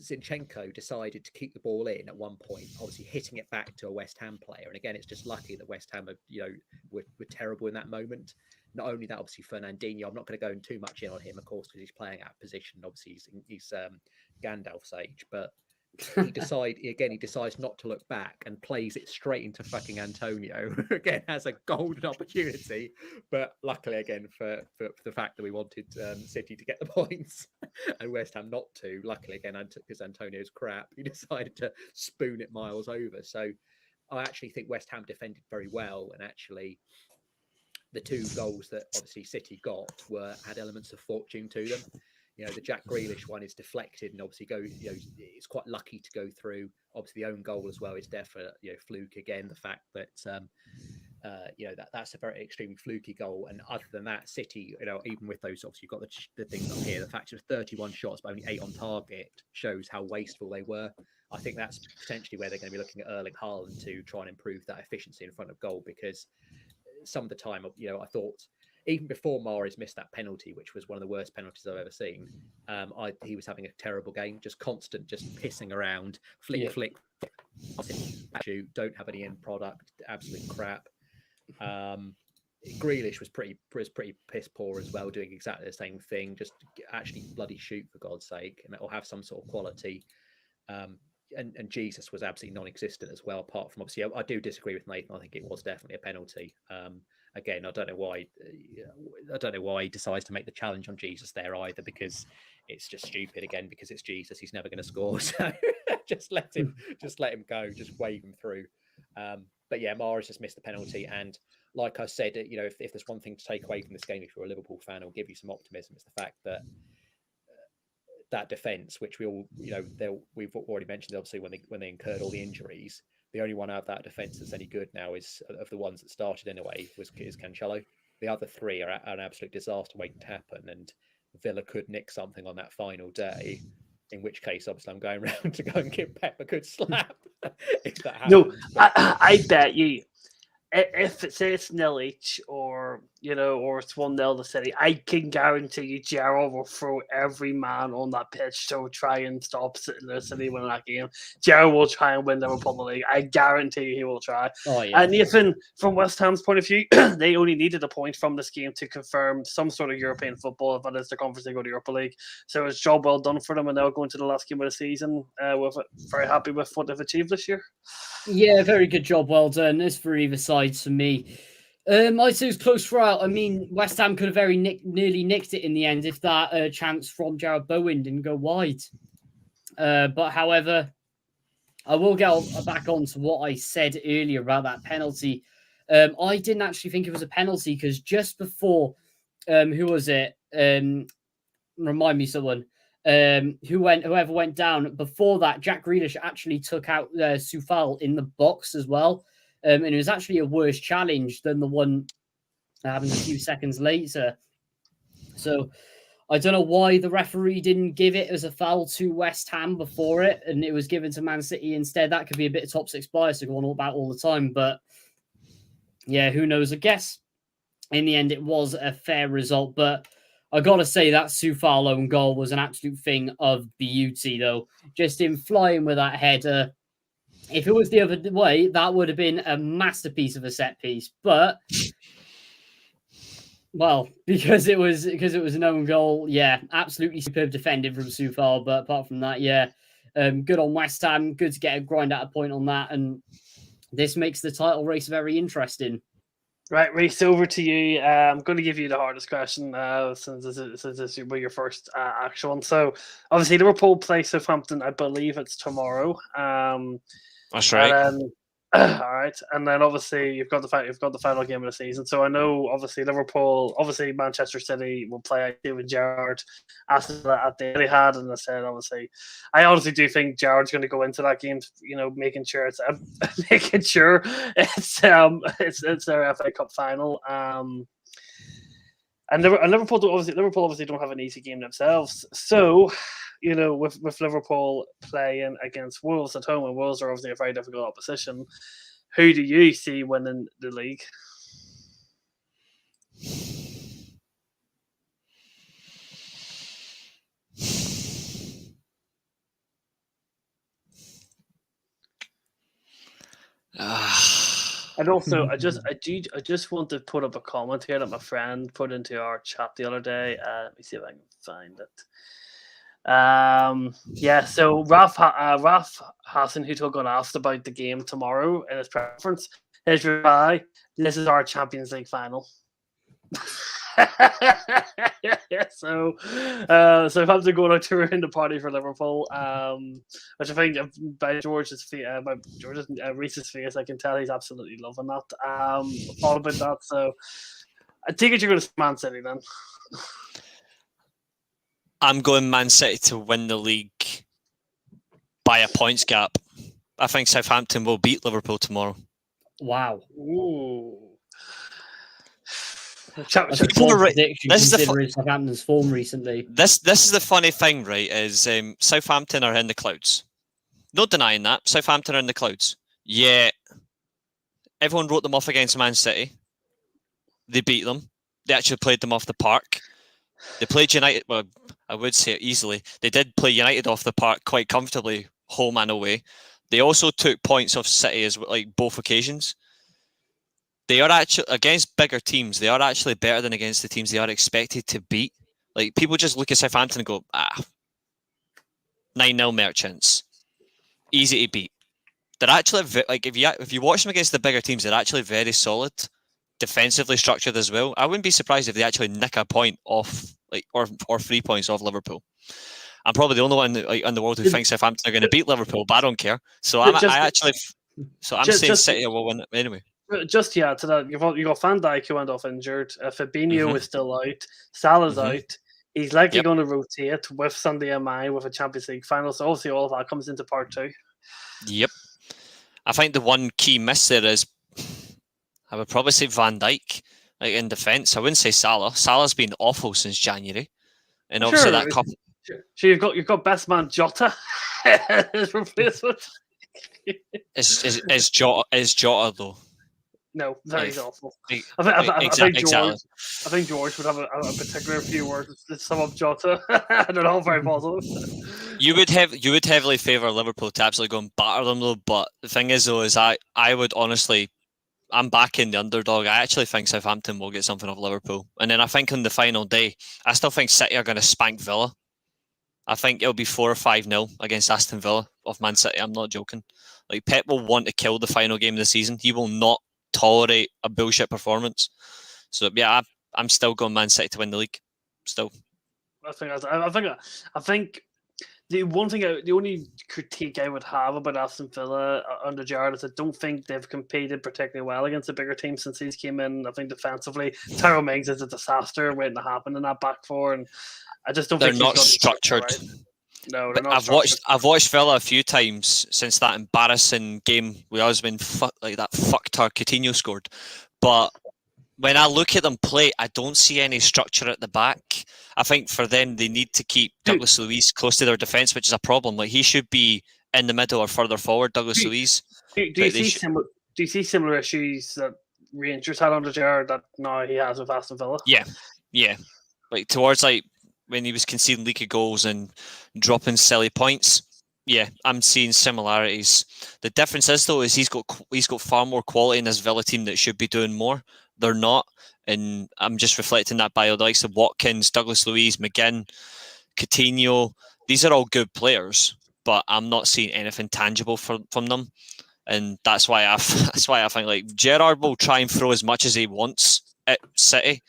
Zinchenko decided to keep the ball in at one point, obviously hitting it back to a West Ham player. And again, it's just lucky that West Ham, you know, were terrible in that moment. Not only that, obviously Fernandinho, I'm not going to go in too much in on him, of course, because he's playing out of position. Obviously, he's Gandalf's age, but he decides not to look back and plays it straight into fucking Antonio. Again, has a golden opportunity, but luckily again for the fact that we wanted City to get the points and West Ham not to, luckily again because Antonio's crap, he decided to spoon it miles over. So I actually think West Ham defended very well, and actually the 2 goals that obviously City got had elements of fortune to them. You know, the Jack Grealish one is deflected and obviously it's quite lucky to go through. Obviously, the own goal as well is definitely, you know, fluke again. The fact that, you know, that's a very extremely fluky goal. And other than that, City, you know, even with those, obviously, you've got the things up here. The fact it was 31 shots, but only 8 on target shows how wasteful they were. I think that's potentially where they're going to be looking at Erling Haaland to try and improve that efficiency in front of goal, because some of the time, you know, I thought, even before Mahrez missed that penalty, which was one of the worst penalties I've ever seen, he was having a terrible game, just constant, just pissing around, flick, shoot, don't have any end product, absolute crap. Grealish was pretty piss poor as well, doing exactly the same thing, just actually bloody shoot for God's sake, or have some sort of quality. And Jesus was absolutely non-existent as well. Apart from, obviously, I do disagree with Nathan. I think it was definitely a penalty. Again, I don't know why he decides to make the challenge on Jesus there either, because it's just stupid. Again, because it's Jesus, he's never going to score. So just let him go, just wave him through. But yeah, Mahrez just missed the penalty. And like I said, you know, if there's one thing to take away from this game, if you're a Liverpool fan, it'll give you some optimism. It's the fact that that defence, which we all, you know, we've already mentioned, obviously when they incurred all the injuries, the only one out of that defence that's any good now is, of the ones that started anyway, is Cancelo. The other 3 are an absolute disaster waiting to happen, and Villa could nick something on that final day. In which case, obviously, I'm going around to go and give Pep a good slap if that happens. No, I bet you, if it's 0 each, or you know, or it's 1-0 to City, I can guarantee you, Gerrard will throw every man on that pitch to try and stop City winning that game. Gerrard will try and win the Republic League. I guarantee you, he will try. Oh, yeah. And Nathan, from West Ham's point of view, they only needed a point from this game to confirm some sort of European football, if it is the conference, they go to Europa League. So it's a job well done for them, and they'll go into the last game of the season with it. Very happy with what they've achieved this year. Yeah, very good job, well done. It's for either side for me. I'd say it was close throughout. I mean, West Ham could have nearly nicked it in the end if that chance from Jarrod Bowen didn't go wide. But however, I will get back on to what I said earlier about that penalty. I didn't actually think it was a penalty, because just before, who was it? Remind me, someone. Whoever went down before that, Jack Grealish actually took out Soufal in the box as well. And it was actually a worse challenge than the one that happened a few seconds later. So I don't know why the referee didn't give it as a foul to West Ham before it, and it was given to Man City instead. That could be a bit of top 6 bias to go on about all the time. But yeah, who knows? I guess in the end it was a fair result. But I got to say that Soufal own goal was an absolute thing of beauty, though. Just him flying with that header. If it was the other way, that would have been a masterpiece of a set piece. But, well, because it was an own goal, yeah, absolutely superb defending from Soufal. But apart from that, yeah, good on West Ham. Good to get a grind out a point on that. And this makes the title race very interesting. Right, Reece, over to you. I'm going to give you the hardest question since this will be your first actual one. So, obviously, Liverpool play Southampton. I believe it's tomorrow. That's And right. then, all right, and then obviously you've got the final game of the season. So I know obviously Liverpool, obviously Manchester City will play with Gerrard at the Etihad, and I said obviously, I honestly do think Gerrard's going to go into that game, making sure it's it's their FA Cup final. And Liverpool obviously don't have an easy game themselves. So, with Liverpool playing against Wolves at home, and Wolves are obviously a very difficult opposition, who do you see winning the league? And also, I just want to put up a comment here that my friend put into our chat the other day. Let me see if I can find it. So Ralph Hassan, who got asked about the game tomorrow in his preference, his reply: "This is our Champions League final." So if I'm to go out to ruin the party for Liverpool, which I think by Reece's face, I can tell he's absolutely loving that. All about that. So I take it you're going to Man City then. I'm going Man City to win the league by a points gap. I think Southampton will beat Liverpool tomorrow. Wow. Ooh. This is Southampton's form recently. This is the funny thing, right? Is Southampton are in the clouds. No denying that. Southampton are in the clouds. Yeah. Everyone wrote them off against Man City. They beat them. They actually played them off the park. They played United. Well, I would say it easily. They did play United off the park quite comfortably, home and away. They also took points off City as both occasions. They are actually against bigger teams. They are actually better than against the teams they are expected to beat. Like people just look at Southampton and go, 9-0 Merchants, easy to beat. They're actually if you watch them against the bigger teams, they're actually very solid, defensively structured as well. I wouldn't be surprised if they actually nick a point off, or 3 points off Liverpool. I'm probably the only one in the world who thinks Southampton are going to beat Liverpool, but I don't care. So I'm saying City will win it anyway. Just to add to that, you got Van Dijk who went off injured. Fabinho is still out. Salah's out. He's likely going to rotate with Sunday in mind with a Champions League final. So obviously all of that comes into part two. Yep. I think the one key miss there is, I would probably say Van Dijk in defence. I wouldn't say Salah. Salah's been awful since January, and obviously that couple. So you've got best man Jota as replacement. Is Jota though? No, that is awful. I think George would have a particular few words to sum up Jota. They're all very positive. You would heavily favour Liverpool to absolutely go and batter them though. But the thing is though, is I would honestly, I'm backing the underdog. I actually think Southampton will get something off Liverpool, and then I think on the final day, I still think City are going to spank Villa. I think it'll be 4 or 5-0 against Aston Villa of Man City. I'm not joking. Like Pep will want to kill the final game of the season. He will not tolerate a bullshit performance. So yeah, I'm still going Man City to win the league. Still, I think the only critique I would have about Aston Villa under Gerrard is I don't think they've competed particularly well against the bigger teams since he's came in. I think defensively, Tyrone Mings is a disaster waiting to happen in that back four, and I just don't think they're not structured. Right. No, they're not. I've watched Villa a few times since that embarrassing game we always been that fucktard Coutinho scored. But when I look at them play, I don't see any structure at the back. I think for them, they need to keep Douglas Luiz close to their defence, which is a problem. Like he should be in the middle or further forward. Douglas Luiz. Do you see similar issues that Rangers had under Gerrard that now he has with Aston Villa? Yeah. Like towards when he was conceding leaky goals and dropping silly points. Yeah, I'm seeing similarities. The difference is though is he's got far more quality in this Villa team that should be doing more. They're not, and I'm just reflecting that by the likes of Watkins, Douglas Luiz, McGinn, Coutinho. These are all good players, but I'm not seeing anything tangible from them. and that's why I think like Gerrard will try and throw as much as he wants at City.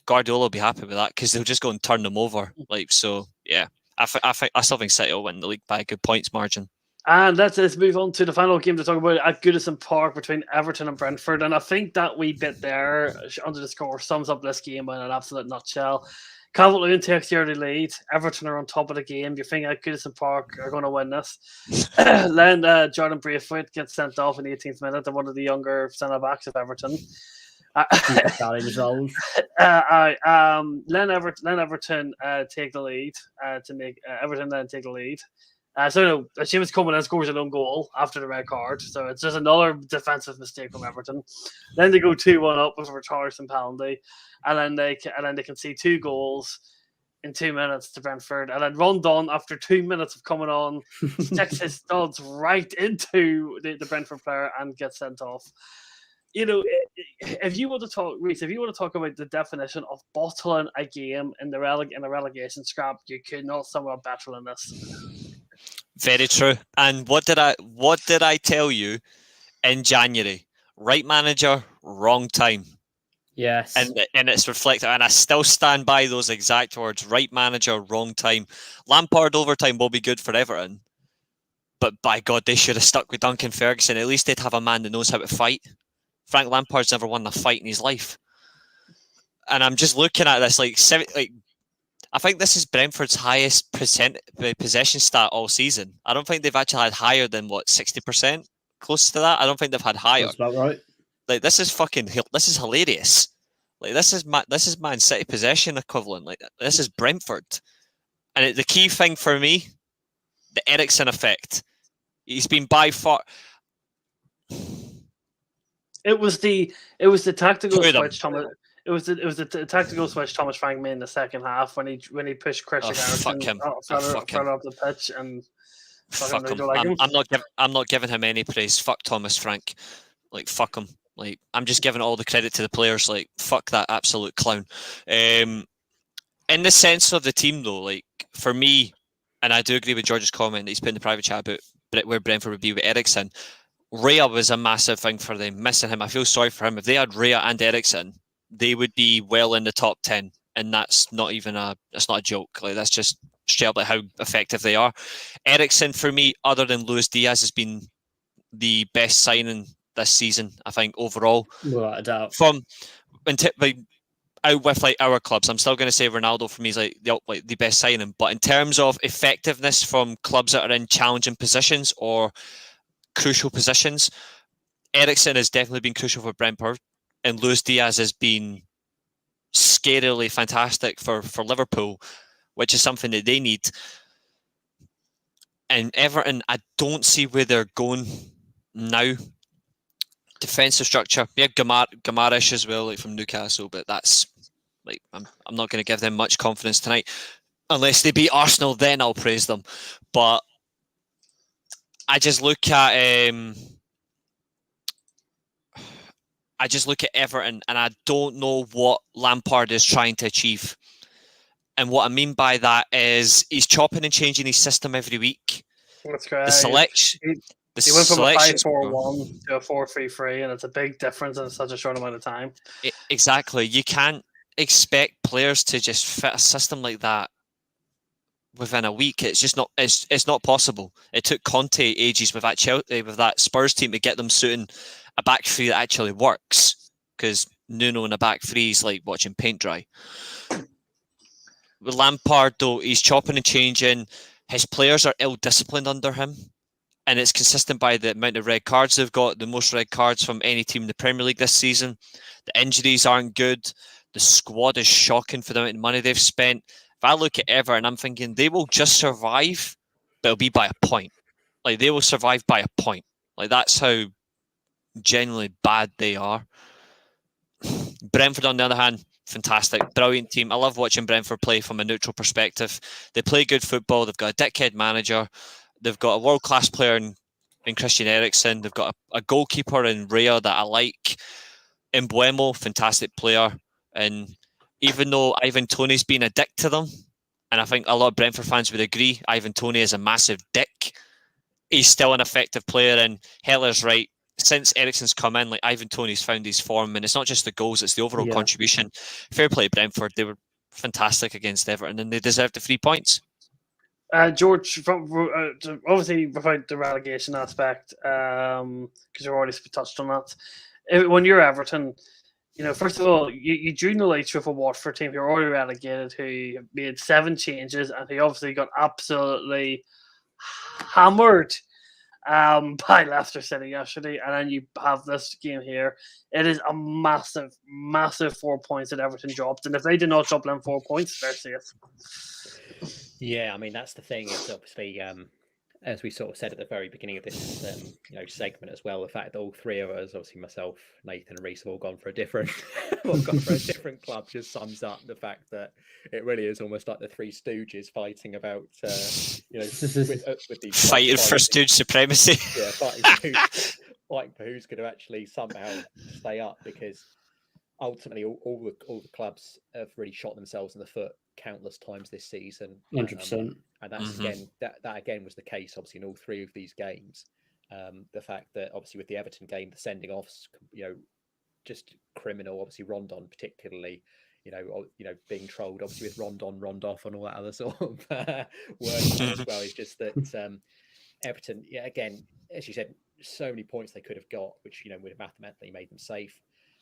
Guardiola will be happy with that because they'll just go and turn them over. Like so, yeah. I still think City will win the league by a good points margin. And let's move on to the final game to talk about at Goodison Park between Everton and Brentford. And I think that wee bit there under the score sums up this game in an absolute nutshell. Calvert-Lewin takes the early lead. Everton are on top of the game. You think at Goodison Park are going to win this. Then Jordan Braithwaite gets sent off in the 18th minute to one of the younger centre-backs of Everton. Len Everton take the lead to make Everton then take the lead. Seamus Coleman then scores an own goal after the red card, so it's just another defensive mistake from Everton. Then they go 2-1 up with a Richarlison penalty, and then they can see 2 goals in 2 minutes to Brentford, and then Rondon after 2 minutes of coming on sticks his studs right into the Brentford player and gets sent off. You know, if you want to talk, Reece, if you want to talk about the definition of bottling a game in the relegation scrap, you could not sum it up better than this. Very true. And what did I tell you in January? Right manager, wrong time. Yes. And it's reflected, and I still stand by those exact words. Right manager, wrong time. Lampard overtime will be good for Everton, but by God, they should have stuck with Duncan Ferguson. At least they'd have a man that knows how to fight. Frank Lampard's never won a fight in his life. And I'm just looking at this, I think this is Brentford's highest possession stat all season. I don't think they've actually had higher than 60%, close to that. I don't think they've had higher. That's about right. Like this is hilarious. Like this is Man City possession equivalent. Like this is Brentford, and the key thing for me, the Eriksen effect. He's been by far. It was the tactical switch, Thomas. It was the tactical switch Thomas Frank made in the second half when he pushed Christian Eriksen further up the pitch and fuck him. I'm not giving him any praise. Fuck Thomas Frank. Like fuck him. Like I'm just giving all the credit to the players. Like fuck that absolute clown. In the sense of the team though, like for me, and I do agree with George's comment. He's put in the private chat about where Brentford would be with Eriksen. Raya was a massive thing for them. Missing him, I feel sorry for him. If they had Raya and Eriksen, they would be well in the top 10, and that's not a joke. Like that's just straight up like how effective they are. Eriksen for me, other than Luis Diaz, has been the best signing this season. I think overall, without a doubt. Out with like our clubs, I'm still going to say Ronaldo for me is like the best signing. But in terms of effectiveness from clubs that are in challenging positions or crucial positions, Eriksen has definitely been crucial for Brentford, and Luis Diaz has been scarily fantastic for Liverpool, which is something that they need. And Everton, I don't see where they're going now. Defensive structure, yeah, Gamarish as well, like from Newcastle, but that's like I'm not going to give them much confidence tonight, unless they beat Arsenal. Then I'll praise them. But I just look at Everton, and I don't know what Lampard is trying to achieve. And what I mean by that is he's chopping and changing his system every week. That's great. The selection. He went from a 5-4-1 to a 4-3-3, and it's a big difference in such a short amount of time. Exactly. You can't expect players to just fit a system like that within a week. It's just not. It's not possible. It took Conte ages with that Spurs team to get them suiting a back three that actually works. Because Nuno in a back three is like watching paint dry. With Lampard, though, he's chopping and changing. His players are ill-disciplined under him. And it's consistent by the amount of red cards they've got, the most red cards from any team in the Premier League this season. The injuries aren't good. The squad is shocking for the amount of money they've spent. If I look at Everton, I'm thinking they will just survive, but it'll be by a point. Like, they will survive by a point. Like, that's how genuinely bad they are. Brentford, on the other hand, fantastic, brilliant team. I love watching Brentford play from a neutral perspective. They play good football. They've got a dickhead manager. They've got a world-class player in Christian Eriksen. They've got a goalkeeper in Raya that I like. Mbeumo, fantastic player. And even though Ivan Toney's been a dick to them, and I think a lot of Brentford fans would agree, Ivan Toney is a massive dick, he's still an effective player. And Heller's right. Since Eriksen's come in, like Ivan Toney's found his form, and it's not just the goals; it's the overall contribution. Fair play, Brentford. They were fantastic against Everton, and they deserved the 3 points. George, obviously without the relegation aspect, because you've already touched on that. When you're Everton, first of all, you drew no lights with a Watford team who are already relegated, who made 7 changes, and who obviously got absolutely hammered by Leicester City yesterday. And then you have this game here. It is a massive, massive 4 points that Everton dropped, and if they do not drop them 4 points, they're safe. Yeah, I mean, that's the thing. It's obviously, as we sort of said at the very beginning of this, segment as well, the fact that all three of us, obviously myself, Nathan, and Reece, have all gone for a different, club, just sums up the fact that it really is almost like the Three Stooges fighting about, with these fighting for Stooge supremacy. Yeah, fighting for who's going to actually somehow stay up, because ultimately all the clubs have really shot themselves in the foot countless times this season. 100%. And that's again that again was the case obviously in all three of these games. The fact that obviously with the Everton game, the sending offs, just criminal. Obviously Rondon particularly, being trolled obviously with Rondoff and all that other sort of words as well. It's just that Everton, again, as you said, so many points they could have got, which would have mathematically made them safe.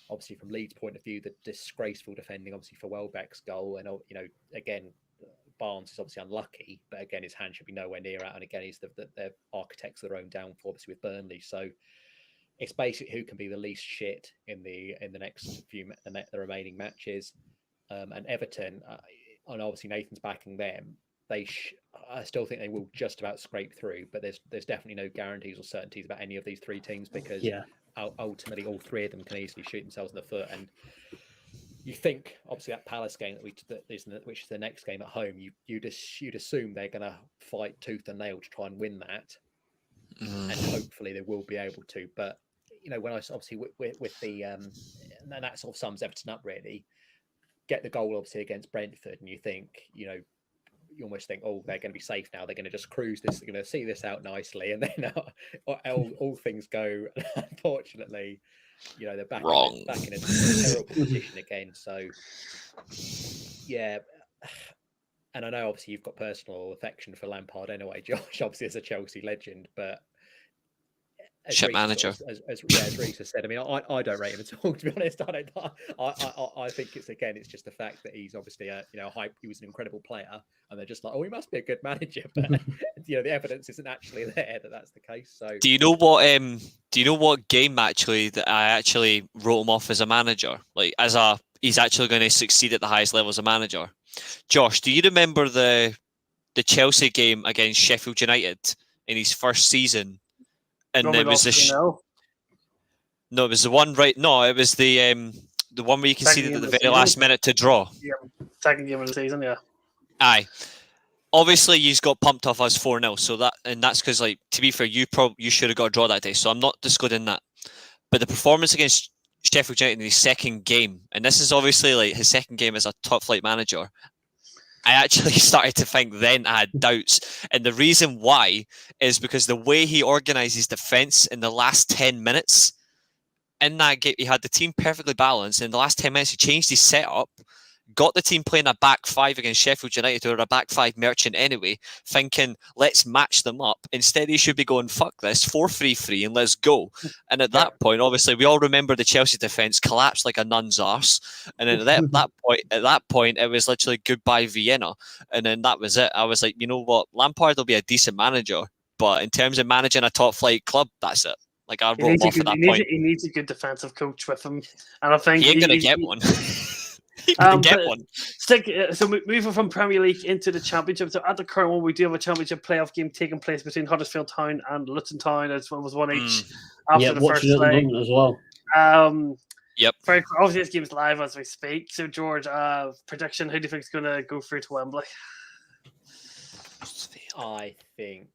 Obviously, from Leeds' point of view, the disgraceful defending, obviously, for Welbeck's goal. And, again, Barnes is obviously unlucky, but again, his hand should be nowhere near out. And again, he's the architects of their own downfall, obviously, with Burnley. So it's basically who can be the least shit in the next the remaining matches. And Everton, and obviously Nathan's backing them. I still think they will just about scrape through, but there's definitely no guarantees or certainties about any of these three teams, because ultimately all three of them can easily shoot themselves in the foot. And you think obviously that Palace game which is the next game at home, you'd assume they're going to fight tooth and nail to try and win that, and hopefully they will be able to. But when I obviously with the and that sort of sums Everton up really. Get the goal obviously against Brentford, and you think you almost think, oh, they're going to be safe now. They're going to just cruise this. They're going to see this out nicely, and then all things go. Unfortunately, they're back wrong, back in a terrible position again. So, yeah, and I know obviously you've got personal affection for Lampard anyway, Josh. Obviously, as a Chelsea legend, but ship manager, as Reece has said. I mean, I don't rate him at all, to be honest. I think it's just the fact that he's obviously he was an incredible player, and they're just like, oh, he must be a good manager, but the evidence isn't actually there that that's the case. So do you know what game actually that I actually wrote him off as a manager, like he's actually going to succeed at the highest level as a manager? Josh, do you remember the Chelsea game against Sheffield United in his first season? And it was no, it was the one right. No, it was the one where you conceded at the very last minute to draw. Yeah, second game of the season. Yeah. Aye. Obviously, you got pumped off us 4-0. So that's because, like, to be fair, you should have got a draw that day. So I'm not discarding that. But the performance against Sheffield United in his second game, and this is obviously like his second game as a top flight manager. I actually started to think then I had doubts. And the reason why is because the way he organised his defence in the last 10 minutes, in that game, he had the team perfectly balanced. In the last 10 minutes, he changed his setup, got the team playing a back five against Sheffield United, who are a back five merchant anyway, thinking, let's match them up. Instead, he should be going, fuck this, 4-3-3 and let's go. And at that point, obviously, we all remember the Chelsea defence collapsed like a nun's arse. And then at that point, it was literally goodbye Vienna. And then that was it. I was like, you know what? Lampard will be a decent manager, but in terms of managing a top flight club, that's it. Like, I wrote him off at that point. He needs a good defensive coach with him. And I think he ain't going to get one. So moving from Premier League into the Championship. So at the current one, we do have a Championship playoff game taking place between Huddersfield Town and Luton Town. It was 1-1 after the first leg as well. Yep. Very obviously, this game's live as we speak. So George, prediction: who do you think is going to go through to Wembley? I think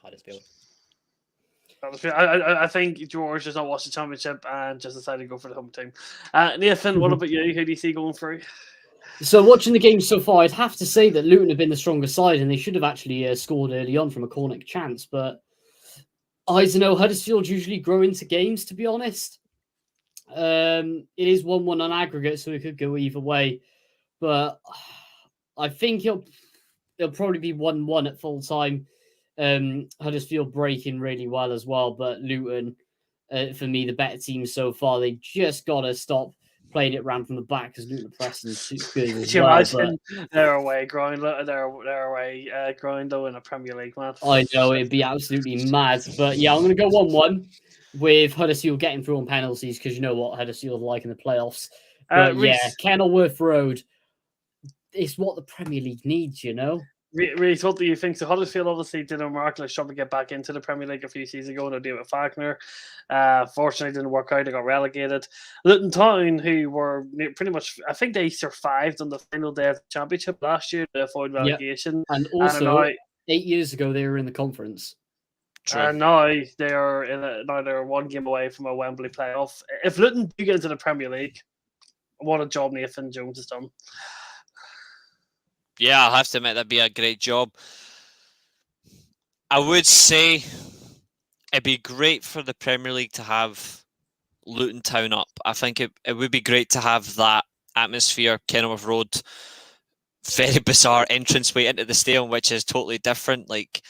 Huddersfield. I think George does not watch the Championship and just decided to go for the home team. Nathan, what about you? Who do you see going through? So watching the game so far, I'd have to say that Luton have been the stronger side, and they should have actually scored early on from a corner chance. But I don't know. Huddersfield usually grow into games, to be honest. It is 1-1 on aggregate, so it could go either way. But I think it'll probably be 1-1 at full time. Huddersfield breaking really well as well, but Luton, for me, the better team so far. They just got to stop playing it round from the back because Luton pressing is too good as Could you well. imagine their away ground, though, in a Premier League match? I know it'd be absolutely mad, but yeah, I'm going to go 1-1 with Huddersfield getting through on penalties because you know what Huddersfield like in the playoffs. But yeah, Reece, Kenilworth Road, it's what the Premier League needs, you know. Reece, what do you think? So Huddersfield obviously did a miraculous job to get back into the Premier League a few seasons ago, and they did it with Fagner. Fortunately, didn't work out. They got relegated. Luton Town, who were pretty much, I think they survived on the final day of the Championship last year to avoid relegation. And also, 8 years ago, they were in the conference. True. And now they're one game away from a Wembley playoff. If Luton do get into the Premier League, what a job Nathan Jones has done. Yeah, I'll have to admit that'd be a great job. I would say it'd be great for the Premier League to have Luton Town up. I think it would be great to have that atmosphere, Kenilworth Road, very bizarre entranceway into the stadium, which is totally different, like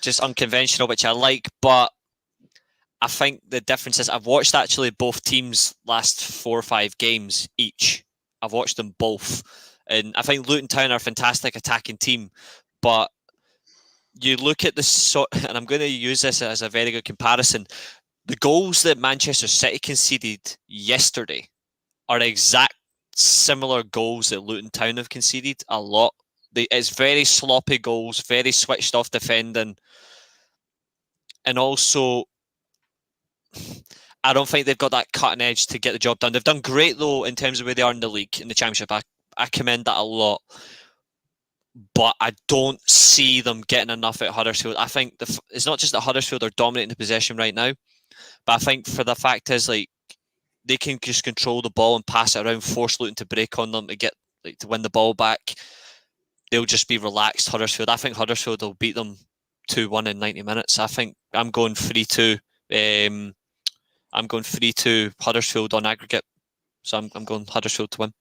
just unconventional, which I like. But I think the difference is I've watched actually both teams' last 4 or 5 games each. I've watched them both. And I think Luton Town are a fantastic attacking team, but you look at the and I'm going to use this as a very good comparison. The goals that Manchester City conceded yesterday are exact similar goals that Luton Town have conceded a lot. It's very sloppy goals, very switched off defending, and also I don't think they've got that cutting edge to get the job done. They've done great though in terms of where they are in the league, in the Championship. I commend that a lot, but I don't see them getting enough at Huddersfield. I think it's not just that Huddersfield are dominating the possession right now, but I think for the fact is like they can just control the ball and pass it around, force Luton to break on them to win the ball back. They'll just be relaxed, Huddersfield. I think Huddersfield will beat them 2-1 in 90 minutes. I think I'm going 3-2. I'm going 3-2 Huddersfield on aggregate. So I'm going Huddersfield to win.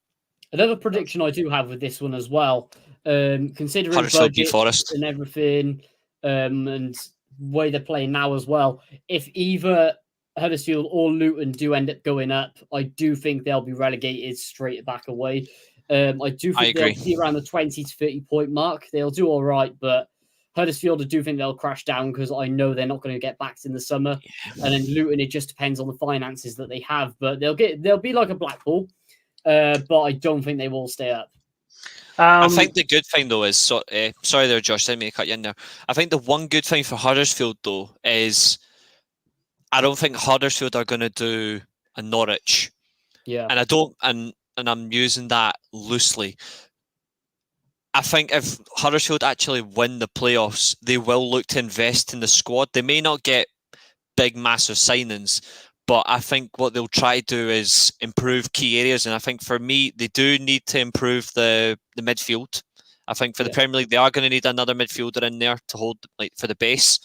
Another prediction I do have with this one as well, considering budget and everything, and way they're playing now as well. If either Huddersfield or Luton do end up going up, I do think they'll be relegated straight back away. I do think they'll be around the 20 to 30 point mark. They'll do all right, but Huddersfield, I do think they'll crash down because I know they're not going to get backed in the summer. And then Luton, it just depends on the finances that they have, but they'll be like a Blackpool. But I don't think they will stay up. I think the good thing though is sorry there, Josh. Let me cut you in there. I think the one good thing for Huddersfield though is I don't think Huddersfield are going to do a Norwich. Yeah, and I don't, and I'm using that loosely. I think if Huddersfield actually win the playoffs, they will look to invest in the squad. They may not get big, massive signings, but I think what they'll try to do is improve key areas. And I think for me, they do need to improve the midfield. I think for the Premier League, they are going to need another midfielder in there to hold for the base.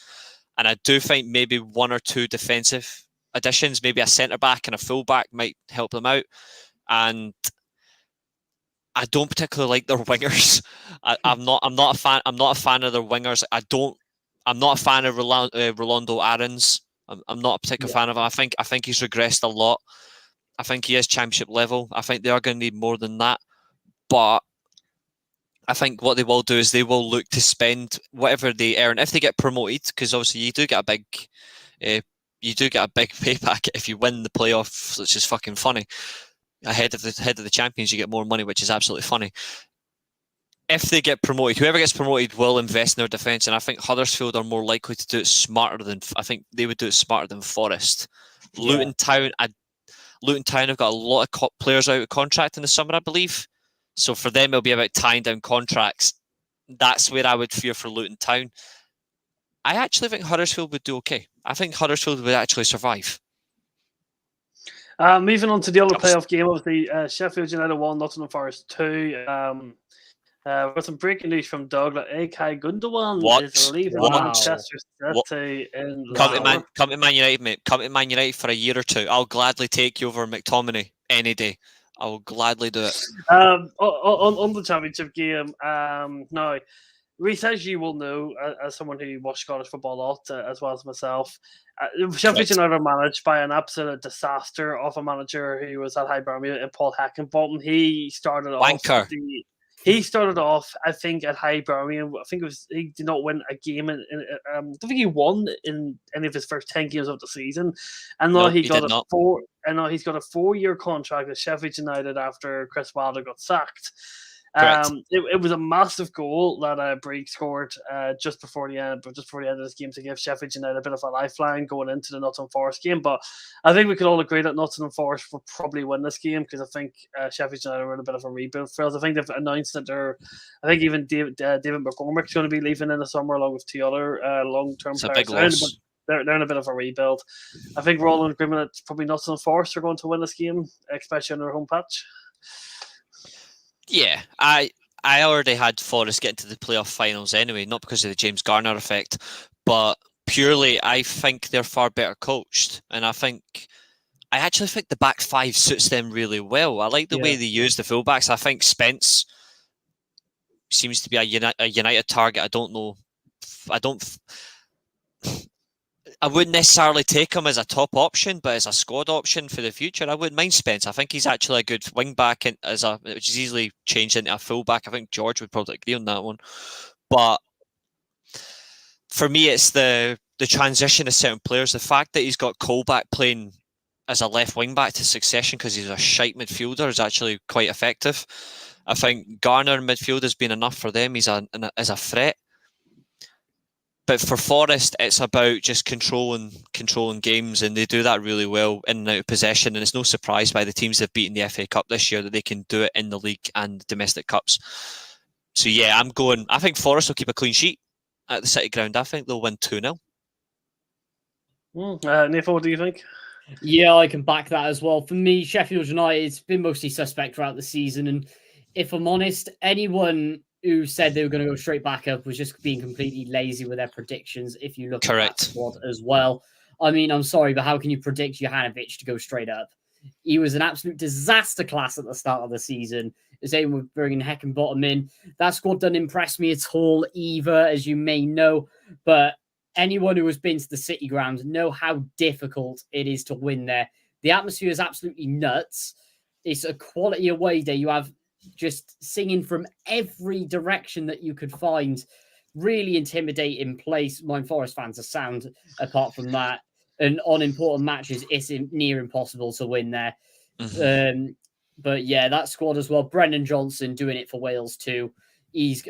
And I do think maybe 1 or 2 defensive additions, maybe a centre-back and a full-back might help them out. And I don't particularly like their wingers. I'm not a fan. I'm not a fan of their wingers. I'm not a fan of Rolando Aarons. I'm not a particular fan of him. I think he's regressed a lot. I think he is Championship level. I think they are going to need more than that. But I think what they will do is they will look to spend whatever they earn if they get promoted, because obviously you do get a big pay packet if you win the playoffs, which is fucking funny. Ahead of the champions, you get more money, which is absolutely funny. If they get promoted, whoever gets promoted will invest in their defence, and I think Huddersfield are more likely to do it smarter than I think they would do it smarter than Forest. Yeah. Luton Town have got a lot of players out of contract in the summer, I believe. So for them, it'll be about tying down contracts. That's where I would fear for Luton Town. I actually think Huddersfield would do okay. I think Huddersfield would actually survive. Moving on to the other That was- playoff game, obviously, Sheffield United 1, Nottingham Forest 2. We've got some breaking news from Doug that Ilkay Gundogan What? is leaving Wow. Manchester City in Come to December. come to Man United, mate. Come to Man United for a year or two. I'll gladly take you over McTominay any day. I will gladly do it. On the championship game, now, Reece, as you will know, as someone who watched Scottish football a lot, as well as myself, Sheffield Correct. United are managed by an absolute disaster of a manager who was at Hibernia and Paul Heckingbottom. He started Wanker. off, I think, at Hibernia. I think it was he did not win a game. I don't think he won in any of his first 10 games of the season, and now No, he he got did a not. he's got a 4-year contract at Sheffield United after Chris Wilder got sacked. Correct. It was a massive goal that Briggs scored just before the end of this game to give Sheffield United a bit of a lifeline going into the Nottingham Forest game. But I think we could all agree that Nottingham Forest will probably win this game because I think Sheffield United are in a bit of a rebuild phase. I think they've announced that I think even David McCormick's going to be leaving in the summer along with 2 other long-term It's a players. big loss. They're in a bit of a rebuild. I think we're all in agreement that probably Nottingham Forest are going to win this game, especially on their home patch. Yeah, I already had Forest get into the playoff finals anyway, not because of the James Garner effect, but purely I think they're far better coached, and I actually think the back five suits them really well. I like the way they use the fullbacks. I think Spence seems to be a United target. I wouldn't necessarily take him as a top option, but as a squad option for the future, I wouldn't mind Spence. I think he's actually a good wing back, which is easily changed into a full back. I think George would probably agree on that one. But for me, it's the transition of certain players. The fact that he's got Colback playing as a left wing back to Succession because he's a shite midfielder is actually quite effective. I think Garner in midfield has been enough for them. He's as a threat. But for Forest, it's about just controlling games, and they do that really well in and out of possession. And it's no surprise by the teams they've beaten the FA Cup this year that they can do it in the league and domestic cups. So yeah, I think Forest will keep a clean sheet at the City Ground. I think they'll win 2-0. Nathan, what do you think? Yeah, I can back that as well. For me, Sheffield United's been mostly suspect throughout the season, and if I'm honest, anyone who said they were going to go straight back up was just being completely lazy with their predictions. If you look at that squad as well, I mean, I'm sorry, but how can you predict Johanovic to go straight up? He was an absolute disaster class at the start of the season. The same with bringing Heckingbottom in. That squad doesn't impress me at all either, as you may know. But anyone who has been to the City Ground know how difficult it is to win there. The atmosphere is absolutely nuts. It's a quality away day. You have just singing from every direction that you could find. Really intimidating place. My Forest fans are sound apart from that. And on important matches, it's near impossible to win there. Mm-hmm. But yeah, that squad as well. Brendan Johnson doing it for Wales too. He's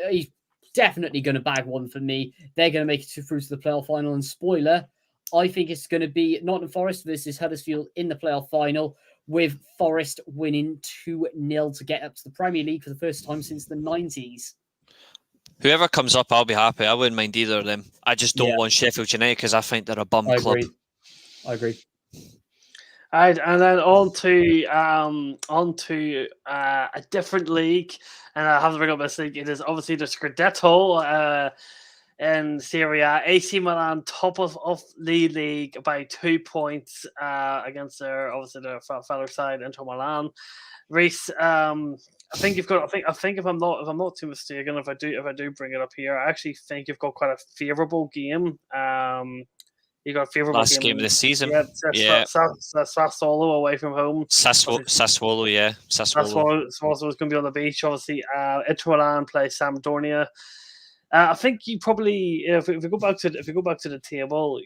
definitely going to bag one for me. They're going to make it through to the playoff final. And spoiler, I think it's going to be Nottingham Forest versus Huddersfield in the playoff final, with Forest winning 2-0 to get up to the Premier League for the first time since the 90s. Whoever comes up, I'll be happy. I wouldn't mind either of them. I just don't want Sheffield United because I think they're a bum club. I agree. All right, and then on to a different league, and I have to bring up this league. It is obviously the Scudetto in Serie A. AC Milan top of the league by 2 points against their fellow side Inter Milan. Reece, I think you've got. I think if I'm not too mistaken, if I do bring it up here, I actually think you've got quite a favourable game. You got a favourable last game of the season. Yeah, Sassuolo away from home. Sassuolo, yeah. Sassuolo is going to be on the beach. Obviously, Inter Milan play Sampdoria. I think you probably, if we go back to the table,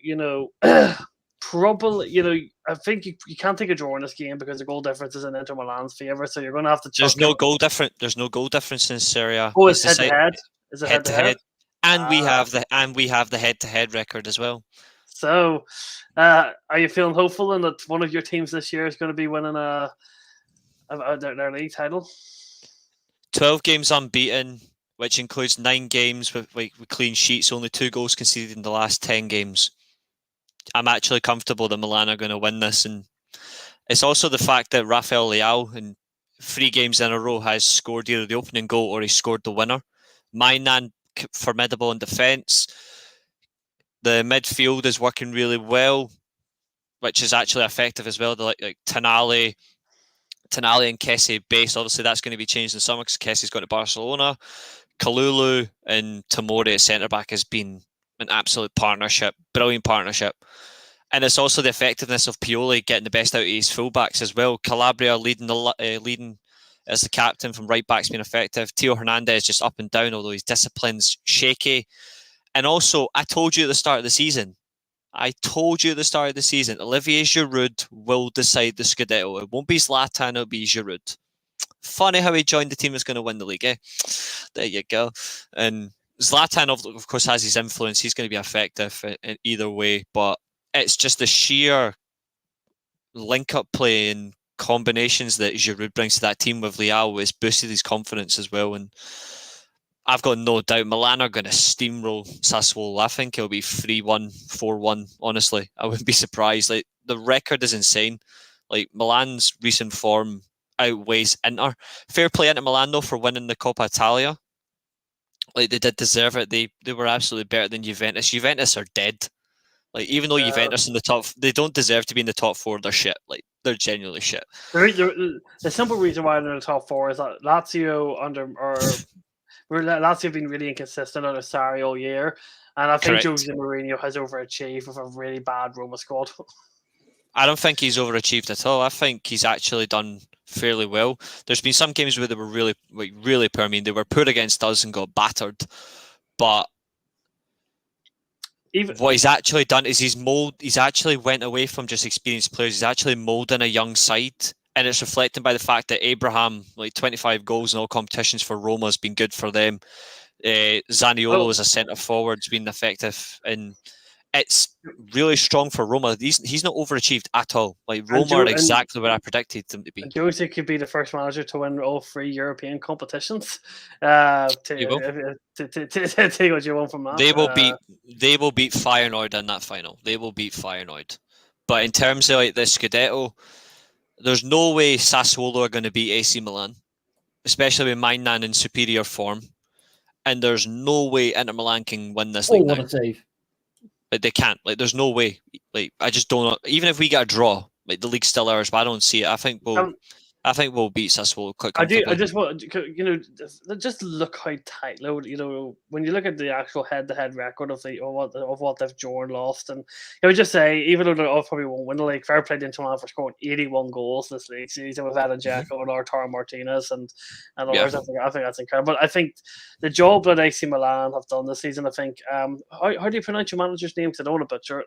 probably, I think you can't take a draw in this game because the goal difference is in Inter Milan's favour. So you're going to have to. There's no goal difference in Serie A. Oh, it's head to head. Is it head to head? And we have the head to head record as well. So, are you feeling hopeful that one of your teams this year is going to be winning their league title? 12 games unbeaten, which includes 9 games with clean sheets, only 2 goals conceded in the last 10 games. I'm actually comfortable that Milan are going to win this, and It's also the fact that Rafael Leao in 3 games in a row has scored either the opening goal or he scored the winner. Mainan, formidable in defence. The midfield is working really well, which is actually effective as well. Like Tonali and Kessie base. Obviously, that's going to be changed in summer because Kessie's gone to Barcelona. Kalulu and Tomori at centre-back has been an absolute partnership, brilliant partnership. And it's also the effectiveness of Pioli getting the best out of his fullbacks as well. Calabria leading as the captain from right back's been effective. Theo Hernandez just up and down, although his discipline's shaky. And also, I told you at the start of the season, Olivier Giroud will decide the Scudetto. It won't be Zlatan, it'll be Giroud. Funny how he joined the team that's going to win the league, eh? There you go. And Zlatan, of course, has his influence. He's going to be effective in either way, but it's just the sheer link-up play and combinations that Giroud brings to that team with Leao has boosted his confidence as well. And I've got no doubt Milan are going to steamroll Sassuolo. I think it'll be 3-1, 4-1, honestly. I wouldn't be surprised. Like, the record is insane. Like, Milan's recent form outweighs Inter. Fair play Inter Milan, though, for winning the Coppa Italia. Like, they did deserve it. They were absolutely better than Juventus. Juventus are dead. Like, even though Juventus in the top, they don't deserve to be in the top 4. They're shit. Like, they're genuinely shit. The simple reason why they're in the top 4 is that Lazio have been really inconsistent under Sarri all year, and I think Jose Mourinho has overachieved with a really bad Roma squad. I don't think he's overachieved at all. I think he's actually done fairly well. There's been some games where they were really poor. I mean, they were poor against us and got battered, but what he's actually done is he's actually went away from just experienced players. He's actually moulding a young side, and it's reflected by the fact that Abraham, like 25 goals in all competitions for Roma, has been good for them. Zaniolo as a centre forward has been effective, and it's really strong for Roma. He's not overachieved at all. Like, Roma are exactly where I predicted them to be. Jose could be the first manager to win all 3 European competitions. Take what you want from that. They will beat Feyenoord in that final. They will beat Feyenoord. But in terms of like the Scudetto, there's no way Sassuolo are going to beat AC Milan, especially with Mainan in superior form. And there's no way Inter Milan can win this league. What a save. Like, they can't. Like, there's no way. Like, I just don't know. Even if we get a draw, like, the league's still ours, but I don't see it. I think we'll beat Sassuolo quite comfortably. I just want, just look how tight. When you look at the actual head-to-head record of what they've drawn and lost, and I would just say, even though they probably won't win the league, fair play to Inter Milan for scoring 81 goals this league season with Edin Dzeko and Lautaro Martinez and others. I think that's incredible. But I think the job that AC Milan have done this season, I think, how do you pronounce your manager's name? Because I don't want to butcher it.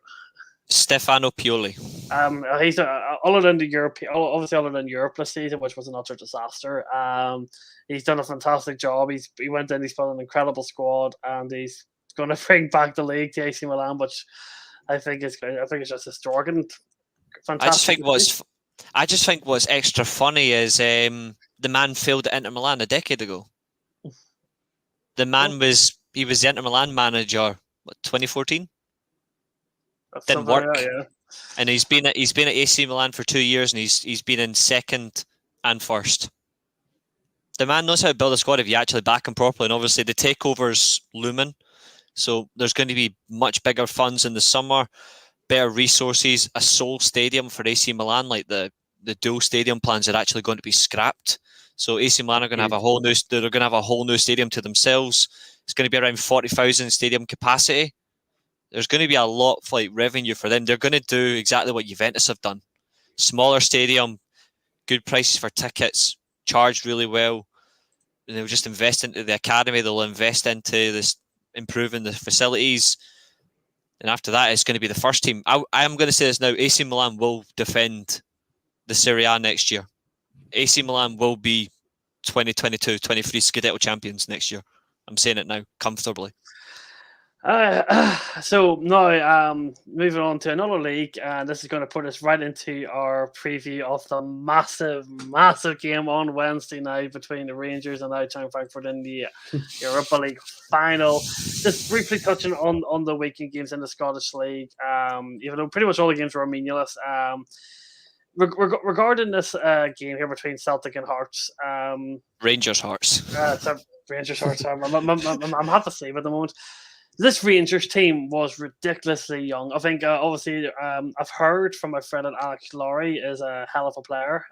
Stefano Pioli. He's other than Europe this season, which was an utter disaster. He's done a fantastic job. He went in, he's put an incredible squad, and he's going to bring back the league to AC Milan, which I think is just historic and fantastic. I just think what's extra funny is the man failed at Inter Milan a decade ago. The man was the Inter Milan manager, 2014. Didn't work, and he's been at AC Milan for 2 years, and he's been in second and first. The man knows how to build a squad if you actually back him properly, and obviously the takeover's looming, so there's going to be much bigger funds in the summer, better resources, a sole stadium for AC Milan. Like the dual stadium plans are actually going to be scrapped, so AC Milan are going to have a whole new stadium to themselves. It's going to be around 40,000 stadium capacity. There's going to be a lot of revenue for them. They're going to do exactly what Juventus have done. Smaller stadium, good prices for tickets, charged really well. And they'll just invest into the academy. They'll invest into this, improving the facilities. And after that, it's going to be the first team. I am going to say this now. AC Milan will defend the Serie A next year. AC Milan will be 2022-23 Scudetto champions next year. I'm saying it now, comfortably. So now, moving on to another league, and this is going to put us right into our preview of the massive game on Wednesday night between the Rangers and Eintracht Frankfurt in the Europa League final. Just briefly touching on the weekend games in the Scottish League, even though pretty much all the games were meaningless. regarding this game here between Celtic and Hearts, Rangers Hearts. so Rangers Hearts, I'm happy to say at the moment. This Rangers team was ridiculously young. I think, obviously, I've heard from my friend that Alex Lowry is a hell of a player.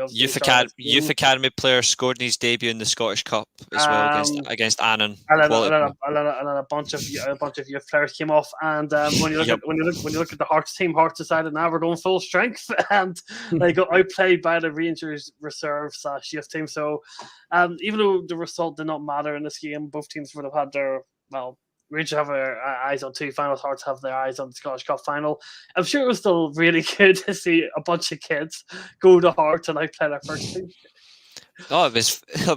Youth Academy player, scored in his debut in the Scottish Cup as well against Annan. And then a bunch of youth players came off. And when you look at the Hearts team, Hearts decided now we're going full strength, and they got outplayed by the Rangers reserve/youth team. So, even though the result did not matter in this game, both teams would have had their Rangers have their eyes on two finals. Hearts have their eyes on the Scottish Cup final. I'm sure it was still really good to see a bunch of kids go to Hearts and outplay their first team. Oh, it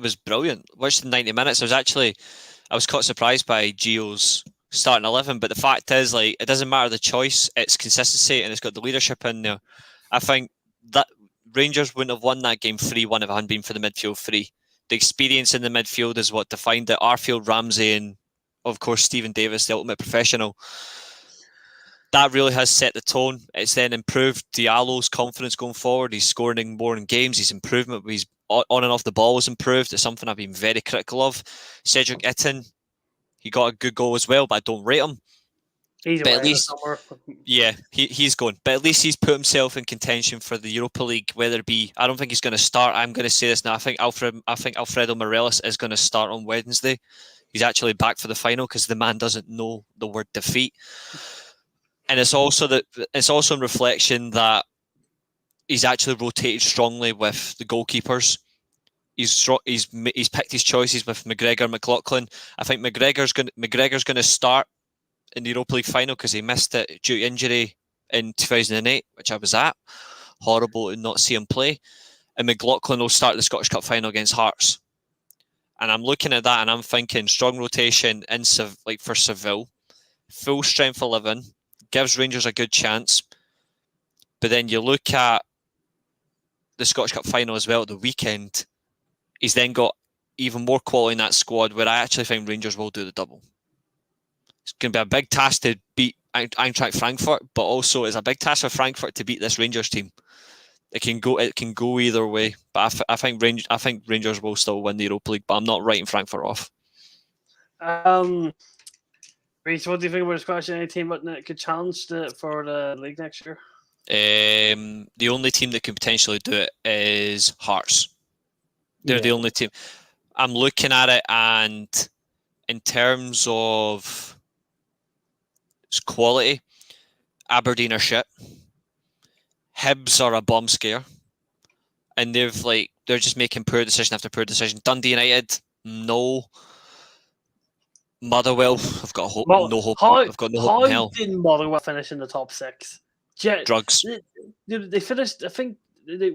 was brilliant. Watched the 90 minutes. I was quite surprised by Gio's starting 11, but the fact is, like, it doesn't matter the choice. It's consistency, and it's got the leadership in there. I think that Rangers wouldn't have won that game 3-1 if it hadn't been for the midfield three. The experience in the midfield is what defined it. Arfield, Ramsey, and of course, Stephen Davis, the ultimate professional. That really has set the tone. It's then improved Diallo's confidence going forward. He's scoring more in games. His improvement, he's on and off the ball has improved. It's something I've been very critical of. Cedric Itten, he got a good goal as well, but I don't rate him. He's he's going. But at least he's put himself in contention for the Europa League, whether it be, I don't think he's going to start. I'm going to say this now. I think Alfredo Morelos is going to start on Wednesday. He's actually back for the final because the man doesn't know the word defeat. And it's also in reflection that he's actually rotated strongly with the goalkeepers. He's picked his choices with McGregor and McLaughlin. I think McGregor's going to start in the Europa League final because he missed it due to injury in 2008, which I was at. Horrible to not see him play. And McLaughlin will start the Scottish Cup final against Hearts. And I'm looking at that and I'm thinking strong rotation for Seville, full strength 11, gives Rangers a good chance. But then you look at the Scottish Cup final as well at the weekend. He's then got even more quality in that squad where I actually think Rangers will do the double. It's going to be a big task to beat Eintracht Frankfurt, but also it's a big task for Frankfurt to beat this Rangers team. It can go either way, but I think Rangers will still win the Europa League, but I'm not writing Frankfurt off. Reece, what do you think about Scottish? Any team that could challenge for the league next year? The only team that could potentially do it is Hearts. They're the only team. I'm looking at it, and in terms of quality, Aberdeen are shit. Hibs are a bomb scare, and they're just making poor decision after poor decision. Dundee United, no. Motherwell, I've got no hope. I've got no hope in hell. How did Motherwell finish in the top six? Drugs. They finished. I think they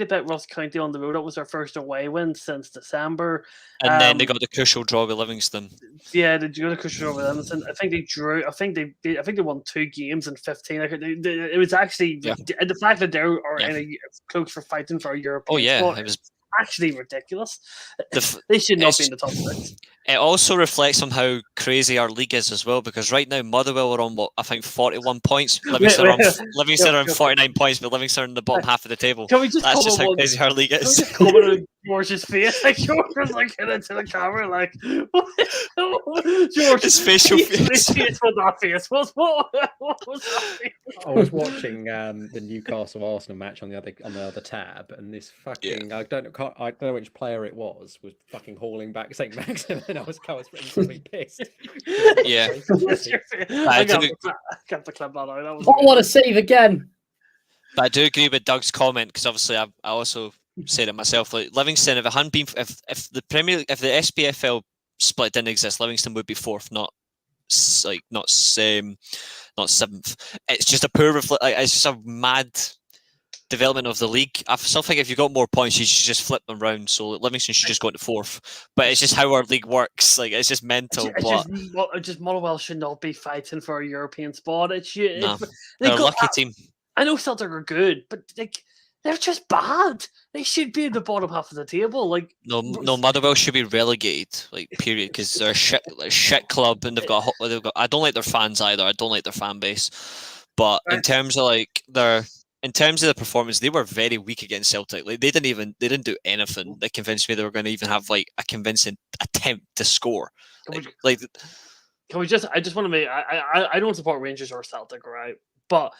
bet Ross County on the road. That was their first away win since December. And then they got the crucial draw with Livingston. Yeah, they got a crucial draw with Livingston. I think they drew. I think they won 2 games in 15. It was actually the fact that they are in a close for fighting for a European spot. It was actually ridiculous. They should not be in the top 6. It also reflects on how crazy our league is as well, because right now Motherwell are on 41 points. Livingston are on 49 points, but Livingston are in the bottom half of the table. That's just how crazy our league is. Comment on George's face, like George was looking into the camera, like George's facial face. What that face was? What was that face? I was watching the Newcastle Arsenal match on the other tab, and this fucking I don't know which player it was fucking hauling back St. Maximin, and I was really pissed. Yeah, I got the clip that out. What a save again! But I do agree with Doug's comment, because obviously I also said it myself. Like Livingston, if it hadn't been, if the SPFL split didn't exist, Livingston would be 4th, not 7th. It's just a poor it's just a mad development of the league. I still think if you got more points, you should just flip them round. So Livingston should just go into 4th. But it's just how our league works. Like, it's just mental. Just Motherwell should not be fighting for a European spot. They're a lucky team. I know Celtic are good, but they're just bad. They should be in the bottom half of the table. No, Motherwell should be relegated. Period, because they're a shit club, and they've got. I don't like their fans either. I don't like their fan base. But in terms of their in terms of the performance, they were very weak against Celtic. Like they didn't do anything that convinced me they were going to even have like a convincing attempt to score. Like, can we just? I just want to make. I don't support Rangers or Celtic, right? But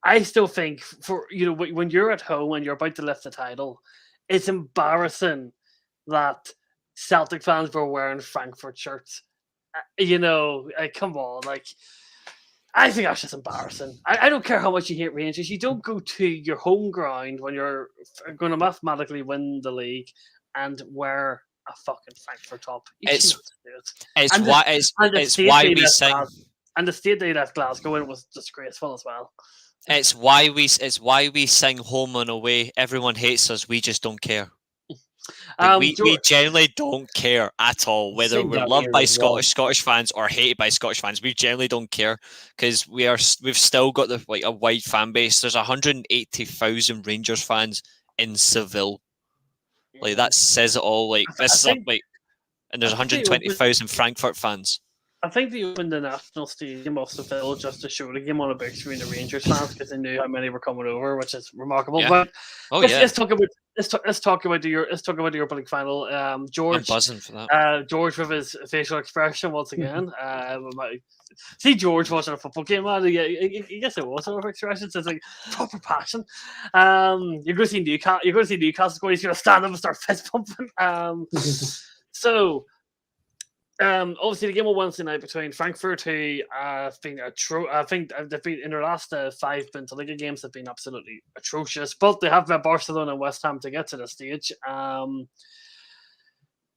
I still think when you're at home and you're about to lift the title, it's embarrassing that Celtic fans were wearing Frankfurt shirts. Come on, like. I think that's just embarrassing. I don't care how much you hate Rangers. You don't go to your home ground when you're going to mathematically win the league and wear a fucking Frankfurt top. It's why we sing. And the state they left Glasgow in was disgraceful as well. It's why we sing home and away. Everyone hates us. We just don't care. We generally don't care at all whether we're loved by Scottish fans or hated by Scottish fans. We generally don't care because we've still got a wide fan base. There's 180,000 Rangers fans in Seville. Like that says it all. Like this is and there's 120,000 Frankfurt fans. I think they opened the National Stadium of Seville just to show the game on a big screen to Rangers fans because they knew how many were coming over, which is remarkable. Yeah. But let's talk about the Europa League final. George, I'm buzzing for that. George with his facial expression once again. See George watching a football game, man. I guess it was sort of expressions. It's like proper passion. You're going to see Newcastle. He's going to stand up and start fist pumping. Obviously, the game on Wednesday night between Frankfurt, who have been I think they've been in their last 5 Bundesliga games have been absolutely atrocious. But they have Barcelona and West Ham to get to the stage.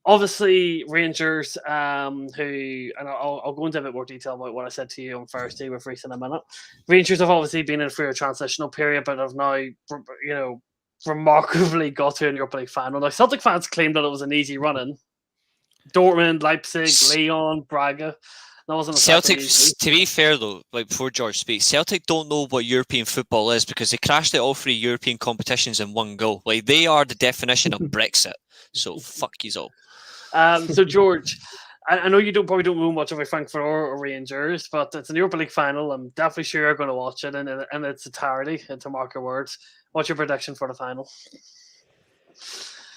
Obviously, Rangers, who, and I'll go into a bit more detail about what I said to you on Thursday with Reece in a minute. Rangers have obviously been in for a transitional period, but have now, remarkably got to an Europa League final. Now, Celtic fans claimed that it was an easy run-in. Dortmund, Leipzig, Lyon, Braga. That wasn't Celtic. To be fair, though, like before George speaks, Celtic don't know what European football is because they crashed out all 3 European competitions in one go. Like they are the definition of Brexit. So fuck you all. So George, I know you probably don't know much about Frankfurt or Rangers, but it's an Europa League final. I'm definitely sure you're going to watch it in its entirety. To mark your words, what's your prediction for the final?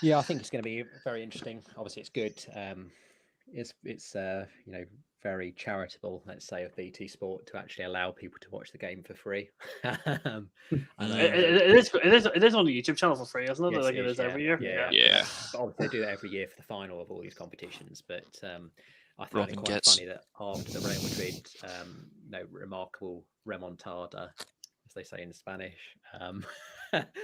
Yeah, I think it's going to be very interesting. Obviously, it's good. It's very charitable, let's say, of BT Sport to actually allow people to watch the game for free. It is on the YouTube channel for free, isn't it? Yes, like it is every year. Yeah. They do it every year for the final of all these competitions, but I find it quite funny that after the Real Madrid, remarkable remontada, as they say in Spanish,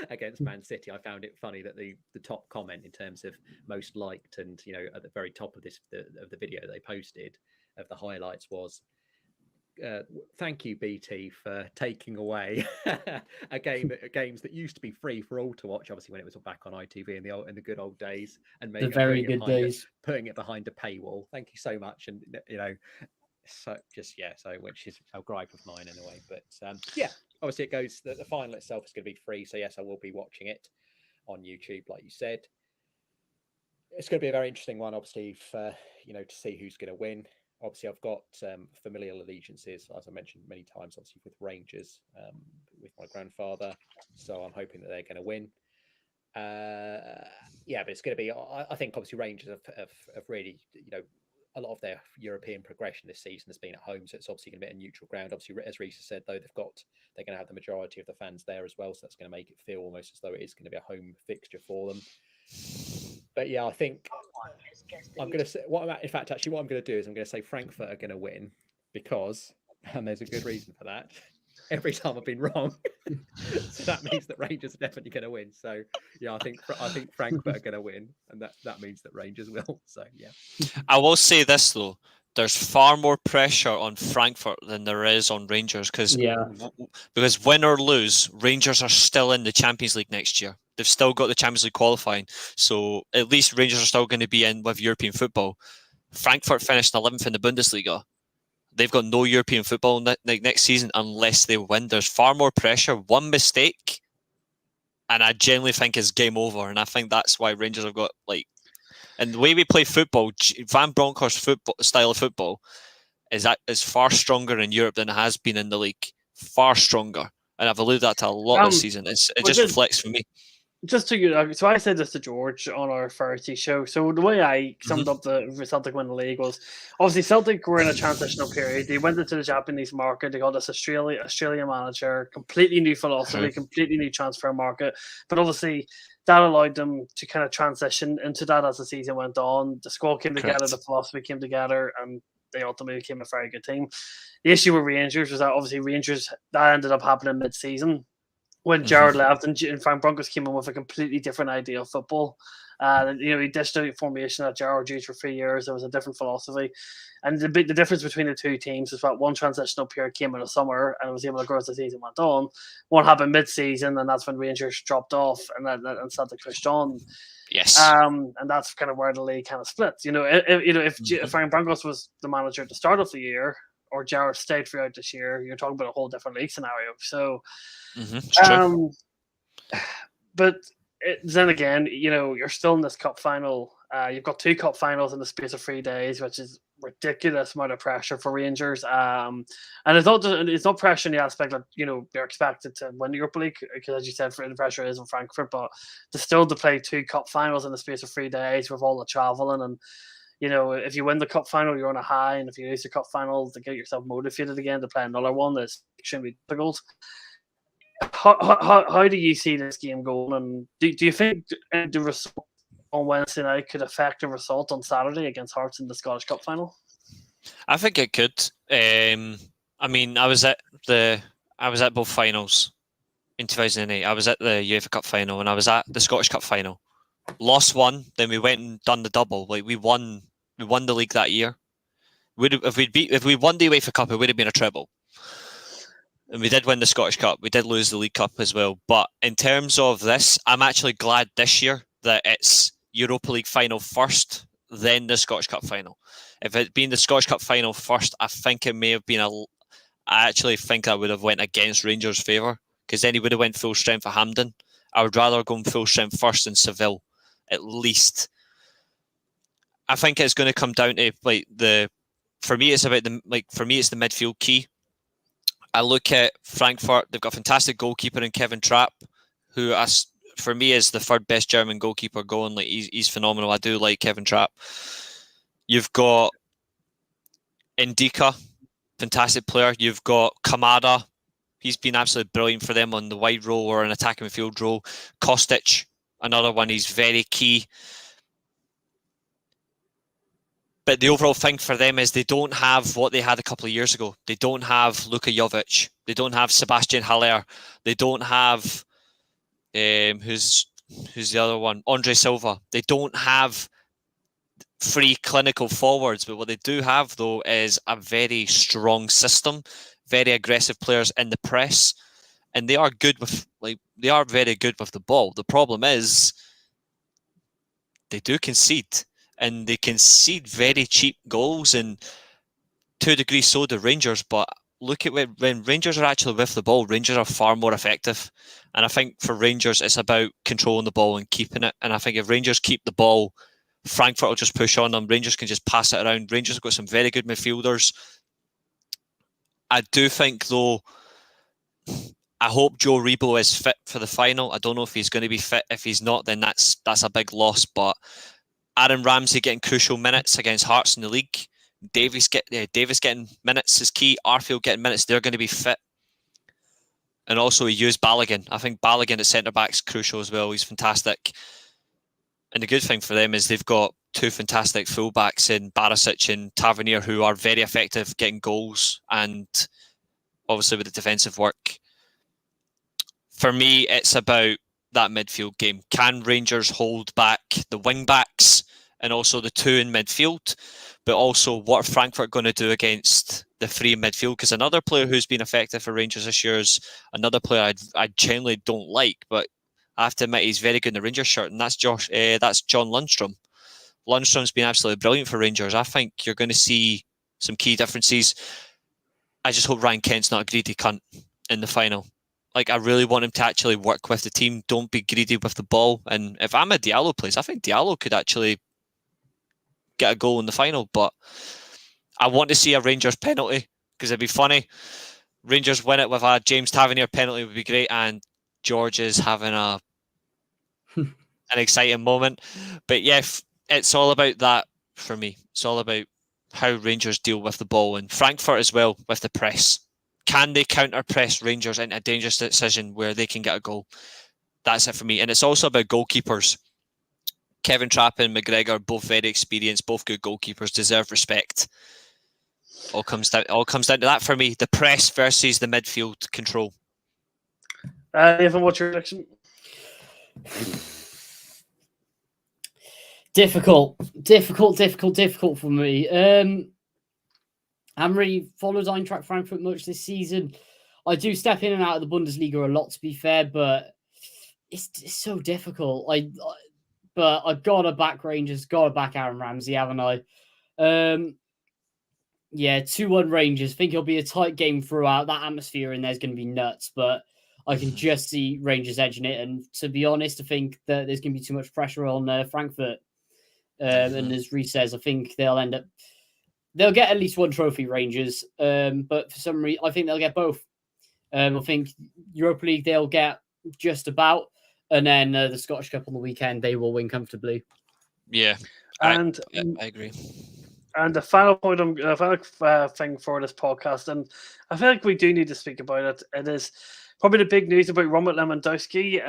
against Man City, I found it funny that the top comment in terms of most liked and at the very top of the video they posted of the highlights was thank you BT for taking away games that used to be free for all to watch, obviously when it was back on ITV in the good old days, and the very good days, putting it behind a paywall. Thank you so much. And which is a gripe of mine in a way, but obviously it goes the final itself is going to be free, so yes, I will be watching it on YouTube like you said. It's going to be a very interesting one, obviously, for to see who's going to win. Obviously I've got familial allegiances, as I mentioned many times, obviously with Rangers, with my grandfather, so I'm hoping that they're going to win. But it's going to be, I think obviously Rangers have really a lot of their European progression this season has been at home, so it's obviously going to be a neutral ground. Obviously, as Reece said, though, they're going to have the majority of the fans there as well, so that's going to make it feel almost as though it is going to be a home fixture for them. But yeah, I think I'm going to say what I'm going to do is I'm going to say Frankfurt are going to win because, and there's a good reason for that. Every time I've been wrong, so that means that Rangers are definitely going to win. So yeah, I think Frankfurt are going to win, and that means that Rangers will. So yeah, I will say this though: there's far more pressure on Frankfurt than there is on Rangers because win or lose, Rangers are still in the Champions League next year. They've still got the Champions League qualifying, so at least Rangers are still going to be in with European football. Frankfurt finished 11th in the Bundesliga. They've got no European football next season unless they win. There's far more pressure. One mistake, and I genuinely think it's game over. And I think that's why Rangers have got and the way we play football, Van Bronckhorst's style of football is far stronger in Europe than it has been in the league. Far stronger. and I've alluded that to a lot this season. It just reflects for me. Just to so I said this to George on our Thursday show. So the way I summed up the Celtic win the league was obviously Celtic were in a transitional period. They went into the Japanese market. They got this Australian manager, completely new philosophy, completely new transfer market. But obviously that allowed them to kind of transition into that as the season went on. The squad came together, the philosophy came together, and they ultimately became a very good team. The issue with Rangers was that obviously Rangers that ended up happening mid-season. When Jared left and Frank Broncos came in with a completely different idea of football. He dished out formation that Jared used for 3 years. There was a different philosophy. And the difference between the two teams is that one transitional period came in the summer and was able to grow as the season went on. One happened mid-season, and that's when Rangers dropped off and Celtic pushed on. Yes. And that's kind of where the league kind of split. If Frank Broncos was the manager at the start of the year, or Jared stayed throughout this year, you're talking about a whole different league scenario. So, but then again, you're still in this cup final. You've got 2 cup finals in the space of 3 days, which is ridiculous amount of pressure for Rangers. And it's not pressure in the aspect that they're expected to win the Europa League, because as you said, the pressure is in Frankfurt, but to play 2 cup finals in the space of 3 days with all the traveling and. If you win the cup final, you're on a high, and if you lose the cup final, to get yourself motivated again to play another one, that's extremely difficult. How do you see this game going? And do you think the result on Wednesday night could affect the result on Saturday against Hearts in the Scottish Cup final? I think it could. I was at both finals in 2008. I was at the UEFA Cup final, and I was at the Scottish Cup final. Lost one, then we went and done the double. Like we won the league that year. If we won the UEFA Cup, it would have been a treble. And we did win the Scottish Cup. We did lose the League Cup as well. But in terms of this, I'm actually glad this year that it's Europa League final first, then the Scottish Cup final. If it had been the Scottish Cup final first, I think it may have been I actually think I would have went against Rangers' favour, because then he would have went full strength at Hampden. I would rather go full strength first in Seville, at least. I think it's going to come down to for me it's the midfield key. I look at Frankfurt, they've got a fantastic goalkeeper in Kevin Trapp, who for me is the third best German goalkeeper going. Like he's phenomenal. I do like Kevin Trapp. You've got Ndika, fantastic player. You've got Kamada. He's been absolutely brilliant for them on the wide role or an attacking midfield role. Kostic, another one, he's very key. But the overall thing for them is they don't have what they had a couple of years ago. They don't have Luka Jovic. They don't have Sebastian Haller. They don't have who's the other one? Andre Silva. They don't have 3 clinical forwards, but what they do have though is a very strong system, very aggressive players in the press, and they are good with they are very good with the ball. The problem is they do concede. And they concede very cheap goals, and to a degree so do Rangers. But look at when Rangers are actually with the ball, Rangers are far more effective. And I think for Rangers, it's about controlling the ball and keeping it. And I think if Rangers keep the ball, Frankfurt will just push on them. Rangers can just pass it around. Rangers have got some very good midfielders. I do think, though, I hope Joe Rebo is fit for the final. I don't know if he's going to be fit. If he's not, then that's a big loss. But Aaron Ramsey getting crucial minutes against Hearts in the league. Davis getting minutes is key. Arfield getting minutes. They're going to be fit. And also he used Balogun. I think Balogun at centre-back is crucial as well. He's fantastic. And the good thing for them is they've got 2 fantastic fullbacks in Barisic and Tavernier who are very effective getting goals and obviously with the defensive work. For me, it's about that midfield game. Can Rangers hold back the wing backs and also the 2 in midfield? But also, what are Frankfurt going to do against the 3 in midfield? Because another player who's been effective for Rangers this year is another player I genuinely don't like, but I have to admit he's very good in the Rangers shirt, and that's John Lundstrom. Lundstrom's been absolutely brilliant for Rangers. I think you're going to see some key differences. I just hope Ryan Kent's not a greedy cunt in the final. I really want him to actually work with the team. Don't be greedy with the ball. And if Amad Diallo plays, I think Diallo could actually get a goal in the final. But I want to see a Rangers penalty because it'd be funny. Rangers win it with a James Tavernier penalty would be great, and George is having an exciting moment. But yeah, it's all about that for me. It's all about how Rangers deal with the ball, and Frankfurt as well with the press. Can they counter press Rangers into a dangerous decision where they can get a goal? That's it for me. And it's also about goalkeepers. Kevin Trapp and McGregor, both very experienced, both good goalkeepers, deserve respect. All comes down to that for me. The press versus the midfield control. Nathan, what's your prediction? Difficult for me. I haven't really followed Eintracht Frankfurt much this season. I do step in and out of the Bundesliga a lot, to be fair, but it's so difficult. But I've got to back Rangers, got to back Aaron Ramsey, haven't I? Yeah, 2-1 Rangers. Think it'll be a tight game throughout. That atmosphere in there is going to be nuts, but I can just see Rangers edging it. And to be honest, I think that there's going to be too much pressure on Frankfurt. And as Reece says, I think they'll get at least one trophy, Rangers. But for some reason, I think they'll get both. I think Europa League they'll get just about, and then the Scottish Cup on the weekend they will win comfortably. Yeah, and I agree. And the final point, final thing for this podcast, and I feel like we do need to speak about it. It is probably the big news about Robert Lewandowski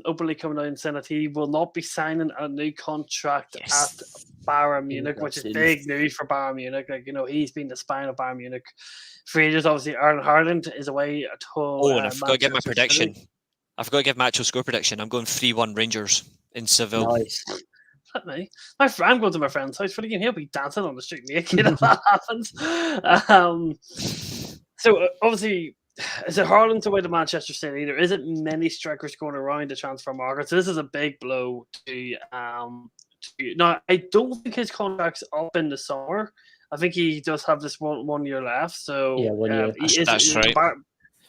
openly coming out and saying that he will not be signing a new contract at Bayern Munich, which is big news for Bayern Munich. Like, he's been the spine of Bayern Munich for ages. Obviously, Erling Haaland is away at home. And I forgot to give my prediction. I forgot to give my actual score prediction. I'm going 3-1 Rangers in Seville. Nice. Me. I'm going to my friend's house, but he'll be dancing on the street naked if that happens. So obviously, is it Haaland away to Manchester City? There isn't many strikers going around the transfer market, so this is a big blow to. No, I don't think his contract's up in the summer. I think he does have this one year left. So yeah, 1 year. That's right.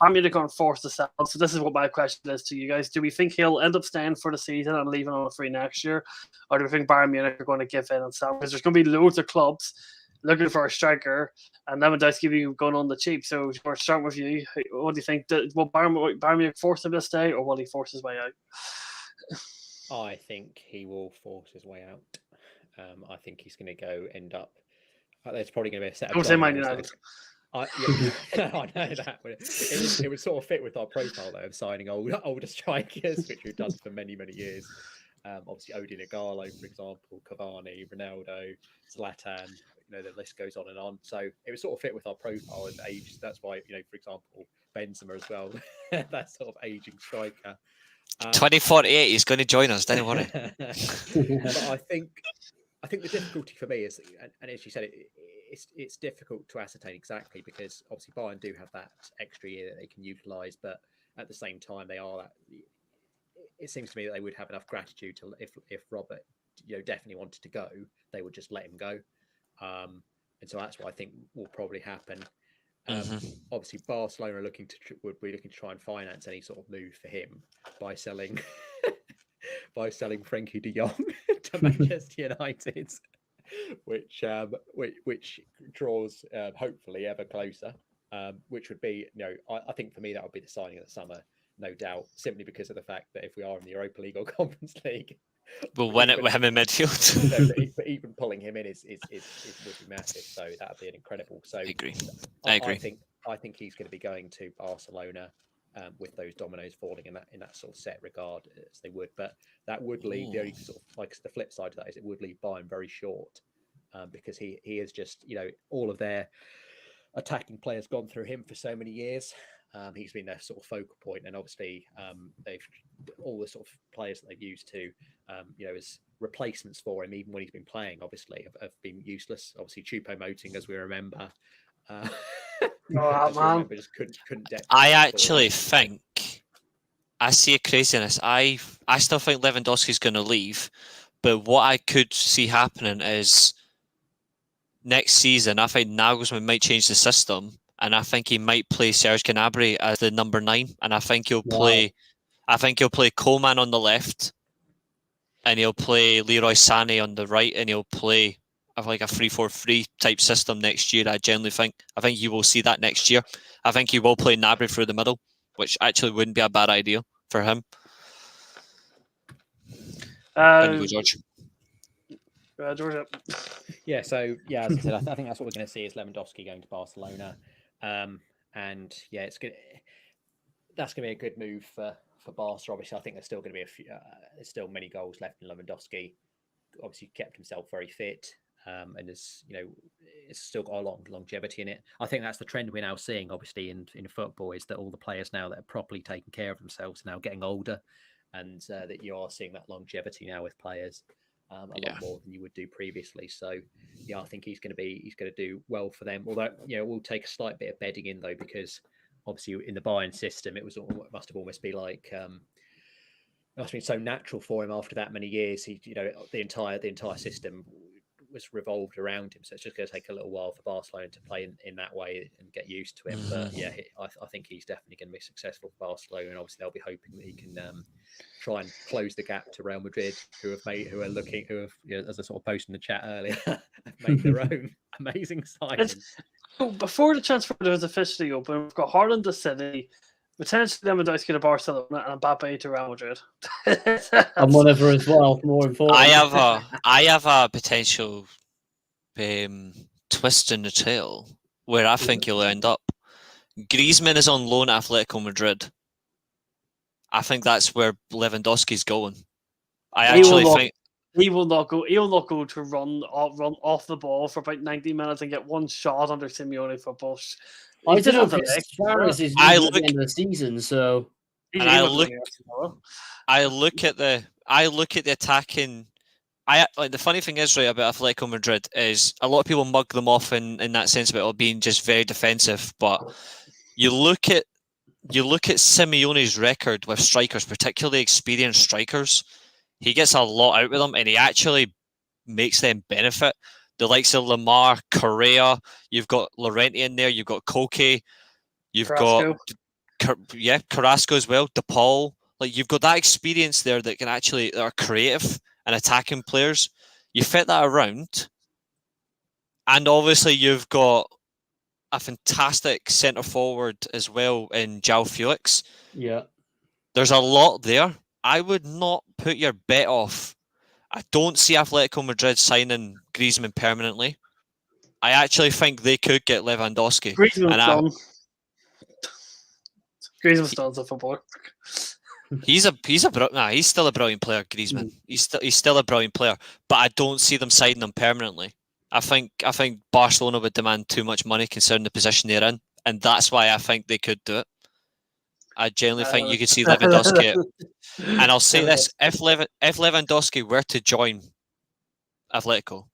Bayern Munich are forced to sell. So this is what my question is to you guys. Do we think he'll end up staying for the season and leaving on a free next year? Or do we think Bayern Munich are going to give in and sell? Because there's going to be loads of clubs looking for a striker and Lewandowski going on the cheap. So we're starting with you. What do you think? Will Bayern Munich force him to stay, or will he force his way out? I think he will force his way out. I think he's going to end up. There's probably going to be a set of. Don't say Man United. I know that. But it would sort of fit with our profile though of signing older strikers, which we've done for many, many years. Obviously, Odin Igalo, for example, Cavani, Ronaldo, Zlatan. The list goes on and on. So it would sort of fit with our profile and age. That's why, for example, Benzema as well. That sort of aging striker. 2048, he's going to join us. Don't worry. But I think the difficulty for me is, and as you said, it's difficult to ascertain exactly because obviously Bayern do have that extra year that they can utilise, but at the same time they are that. It seems to me that they would have enough gratitude to if Robert, definitely wanted to go, they would just let him go, and so that's what I think will probably happen. Obviously, Barcelona would be looking to try and finance any sort of move for him by selling Frenkie de Jong to Manchester United, which draws hopefully ever closer. Which would be, I think for me that would be the signing of the summer, no doubt, simply because of the fact that if we are in the Europa League or Conference League, we'll win it with him in midfield. But even pulling him in is would be massive. So that would be an incredible. So I agree. I think he's going to be going to Barcelona with those dominoes falling in that sort of set regard as they would. But that would leave the only sort of like the flip side of that is it would leave Bayern very short because he is just all of their attacking players gone through him for so many years. He's been their sort of focal point, and obviously they've all the sort of players that they've used to, as replacements for him, even when he's been playing, obviously have been useless. Obviously, Choupo-Moting, as we remember, just couldn't. I actually think I see a craziness. I still think Lewandowski's going to leave, but what I could see happening is next season, I think Nagelsmann might change the system. And I think he might play Serge Gnabry as the number 9, and I think he'll play. I think he'll play Coman on the left, and he'll play Leroy Sané on the right, and he'll play of like a 3-4-3 type system next year. I genuinely think. I think you will see that next year. I think he will play Gnabry through the middle, which actually wouldn't be a bad idea for him. And go, George. George. Yeah, so yeah, as I said, I think that's what we're going to see is Lewandowski going to Barcelona, and yeah, that's going to be a good move for Barca. Obviously, I think there's still going to be there's still many goals left in Lewandowski. Obviously, kept himself very fit, and it's still got a long longevity in it. I think that's the trend we're now seeing, obviously, in football, is that all the players now that are properly taking care of themselves are now getting older, and that you are seeing that longevity now with players. A lot more than you would do previously. So, yeah, I think he's going to do well for them. Although, it will take a slight bit of bedding in though, because obviously in the Bayern system, it must have almost be like it must have been so natural for him after that many years. He, the entire system was revolved around him. So it's just going to take a little while for Barcelona to play in that way and get used to him. But yeah, I think he's definitely going to be successful for Barcelona, and obviously they'll be hoping that he can try and close the gap to Real Madrid, who have, as I sort of posted in the chat earlier, have made their own amazing signing. So before the transfer is officially open, we've got Haaland to City, potentially Lewandowski to Barcelona, and Mbappe to Real Madrid. And whatever as well, more important. I have a potential twist in the tail where I think he'll end up. Griezmann is on loan at Atletico Madrid. I think that's where Lewandowski's going. I actually think he will not go. He will not go to run off the ball for about 90 minutes and get one shot under Simeone for Bush. I don't know if Suarez is at the end of the season, so. I look at the attacking. The funny thing is, right, about Atletico Madrid is a lot of people mug them off in that sense about it being just very defensive, but you look at Simeone's record with strikers, particularly experienced strikers. He gets a lot out of them, and he actually makes them benefit. The likes of Lamar, Correa, you've got Llorente in there, you've got Koke, you've got Carrasco as well, DePaul. Like, you've got that experience there that are creative and attacking players. You fit that around, and obviously you've got a fantastic centre forward as well in João Felix. Yeah, there's a lot there. I would not put your bet off. I don't see Atletico Madrid signing Griezmann permanently. I actually think they could get Lewandowski. Griezmann's still a footballer. He's still a brilliant player, Griezmann. He's still a brilliant player, but I don't see them signing him permanently. I think Barcelona would demand too much money considering the position they're in, and that's why I think they could do it. I genuinely think you could see Lewandowski. And I'll say this: if Lewandowski were to join Atletico,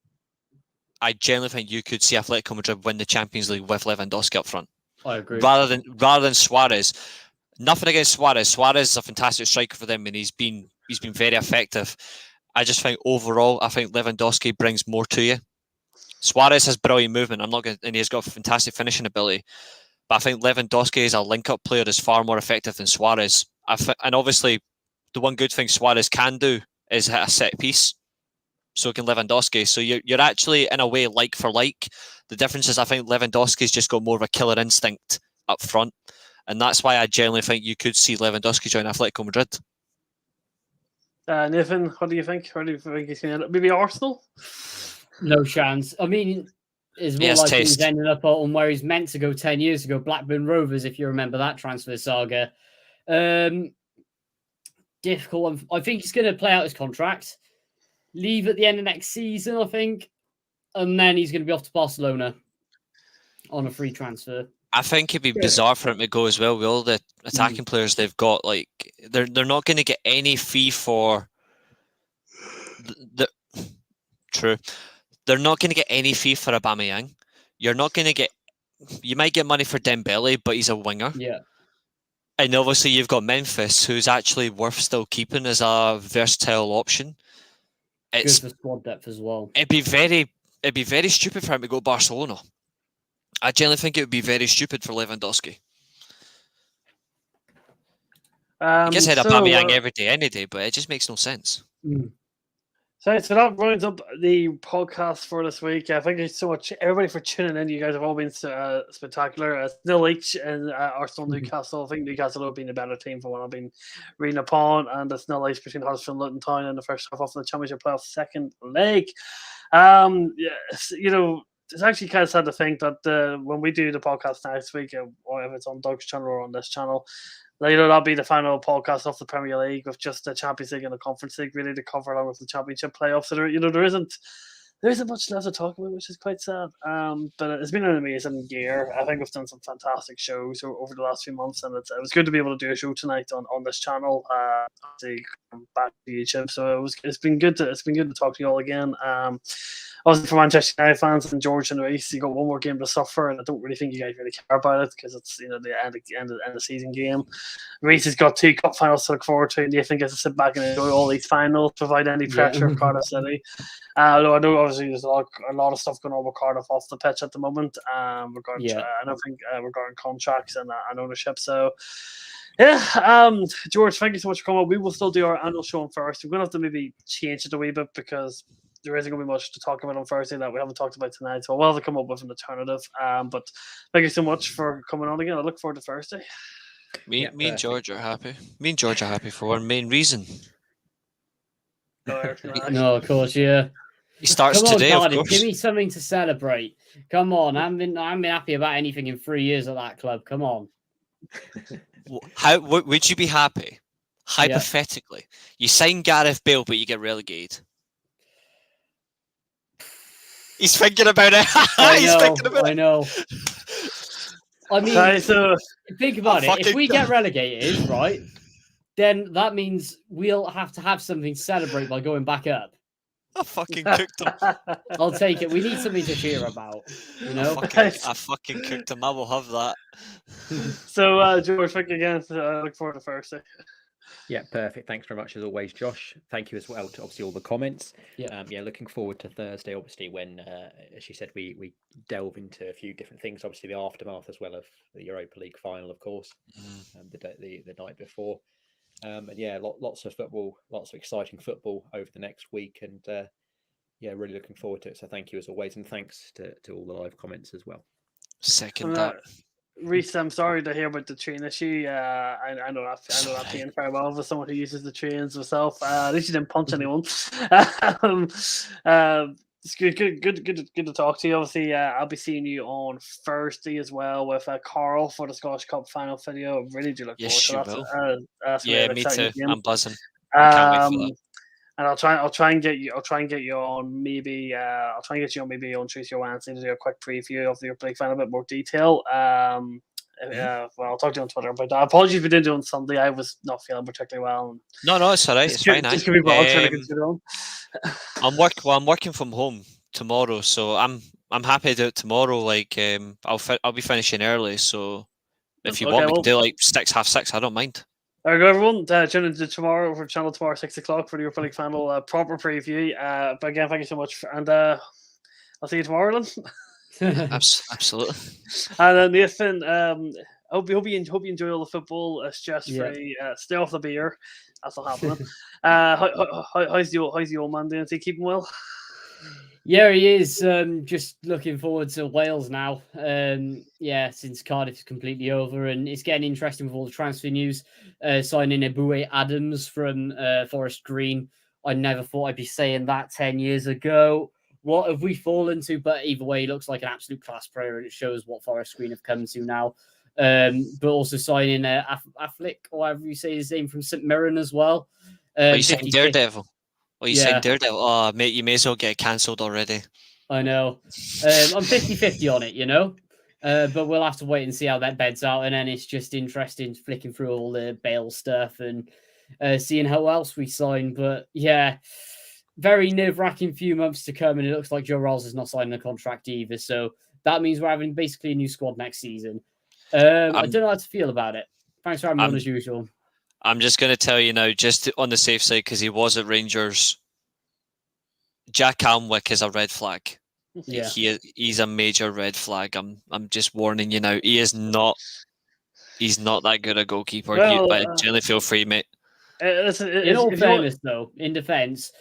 I genuinely think you could see Atletico Madrid win the Champions League with Lewandowski up front. I agree. Rather than Suarez. Nothing against Suarez. Suarez is a fantastic striker for them, and he's been very effective. I just think overall, I think Lewandowski brings more to you. Suarez has brilliant movement. And he's got fantastic finishing ability. But I think Lewandowski as a link-up player is far more effective than Suarez. And obviously, the one good thing Suarez can do is hit a set piece. So can Lewandowski. So you're actually, in a way, like for like. The difference is I think Lewandowski's just got more of a killer instinct up front. And that's why I genuinely think you could see Lewandowski join Atletico Madrid. Nathan, what do you think? Where do you think he's going to end up? Maybe Arsenal? No chance. I mean, it's more like he's ended up on where he's meant to go 10 years ago, Blackburn Rovers, if you remember that transfer saga. Difficult. I think he's going to play out his contract, leave at the end of next season, I think, and then he's going to be off to Barcelona on a free transfer. I think it'd be bizarre for him to go as well with all the attacking players they've got. Like they're not going to get any fee for True. They're not going to get any fee for Aubameyang. You're not going to get. You might get money for Dembele, but he's a winger. Yeah. And obviously you've got Memphis, who's actually worth still keeping as a versatile option. It's good for squad depth as well. It'd be very stupid for him to go to Barcelona. I generally think it would be very stupid for Lewandowski. He gets head Aubameyang every day, any day, but it just makes no sense. So that rounds up the podcast for this week. Thank you so much, everybody, for tuning in. You guys have all been spectacular. Still each and Arsenal Newcastle. I think Newcastle have been a better team for what I've been reading upon, and it's nil each between Huddersfield and Luton Town in the first half of the Championship playoff second leg. Yes, it's actually kind of sad to think that when we do the podcast next week, or if it's on Doug's channel or on this channel, that'll be the final podcast of the Premier League with just the Champions League and the Conference League really to cover along with the Championship playoffs. So there isn't much left to talk about, which is quite sad. But it's been an amazing year. I think we've done some fantastic shows over the last few months, and it was good to be able to do a show tonight on this channel. Back to YouTube, so it's been good to talk to you all again. Also, for Manchester United fans and George and Reece, you got one more game to suffer, and I don't really think you guys really care about it because it's the end of season game. Reece has got 2 cup finals to look forward to, and you think gets to sit back and enjoy all these finals without any pressure of Cardiff City. Although I know obviously there's a lot of stuff going on with Cardiff off the pitch at the moment. Regarding contracts and ownership. So. Yeah, George, thank you so much for coming on. We will still do our annual show on Thursday. We're going to have to maybe change it a wee bit because there isn't going to be much to talk about on Thursday that we haven't talked about tonight. So we'll have to come up with an alternative. But thank you so much for coming on again. I look forward to Thursday. Me and George are happy. Me and George are happy for one main reason. No, of course, yeah. He starts Come on, today, Cardiff, of course. give me something to celebrate. Come on, I haven't been happy about anything in 3 years at that club. Come on. How would you be happy? Hypothetically, you sign Gareth Bale, but you get relegated. He's thinking about it. I know. I mean, so think about it. If we get relegated, right, then that means we'll have to have something to celebrate by going back up. I fucking cooked him. I'll take it. We need something to cheer about. I fucking cooked him. I will have that. So, George, thank you again. I look forward to Thursday. Yeah, perfect. Thanks very much as always, Josh. Thank you as well to obviously all the comments. Yeah, looking forward to Thursday, obviously, when, as you said, we delve into a few different things. Obviously, the aftermath as well of the Europa League final, of course, the night before. And lots of football, lots of exciting football over the next week. And really looking forward to it. So thank you as always. And thanks to all the live comments as well. Second that. Reece, I'm sorry to hear about the train issue. I know that pain very well for someone who uses the trains herself. At least you didn't punch anyone. It's good to talk to you. Obviously, I'll be seeing you on Thursday as well with Carl for the Scottish Cup final video. I really do look forward to that. That's me too. Game. I'm buzzing. I can't wait for that. And I'll try and get you on maybe on Tuesday or Wednesday to do a quick preview of the Europa League final, a bit more detail. I'll talk to you on Twitter about that. Apologies if we didn't do it on Sunday. I was not feeling particularly well. No, it's all right. It's fine. Just give me trying to consider on. I'm working from home tomorrow, so I'm happy to do it tomorrow. Like I'll be finishing early, so if you want me to do like 6:30, I don't mind. All right, go everyone. Tune in tomorrow for channel tomorrow 6 o'clock for the Europa League final proper preview. But again, thank you so much, and I'll see you tomorrow then. Absolutely. And then Nathan, hope you enjoy all the football. Stress free. Stay off the beer. That's not happening. How's the old man doing? Is he keeping well? Yeah, he is. Just looking forward to Wales now. Since Cardiff's completely over, and it's getting interesting with all the transfer news. Signing Eboué Adams from Forest Green. I never thought I'd be saying that 10 years ago. What have we fallen to? But either way, he looks like an absolute class player, and it shows what Forest Green have come to now. But also signing Affleck, or however you say his name, from St Mirren as well. You saying Daredevil? Saying Daredevil? Oh, mate, you may as well get cancelled already. I know. I'm 50-50 on it, but we'll have to wait and see how that beds out. And then it's just interesting flicking through all the Bale stuff and seeing how else we sign. But yeah, very nerve-wracking few months to come, and it looks like Joe Rolls is not signing a contract either. So that means we're having basically a new squad next season. I don't know how to feel about it. Thanks for having me on as usual. I'm just going to tell you now, just on the safe side, because he was at Rangers, Jack Alnwick is a red flag. Yeah, he's a major red flag. I'm just warning you now. He's not that good a goalkeeper. But generally feel free, mate. In all fairness, though, in defence,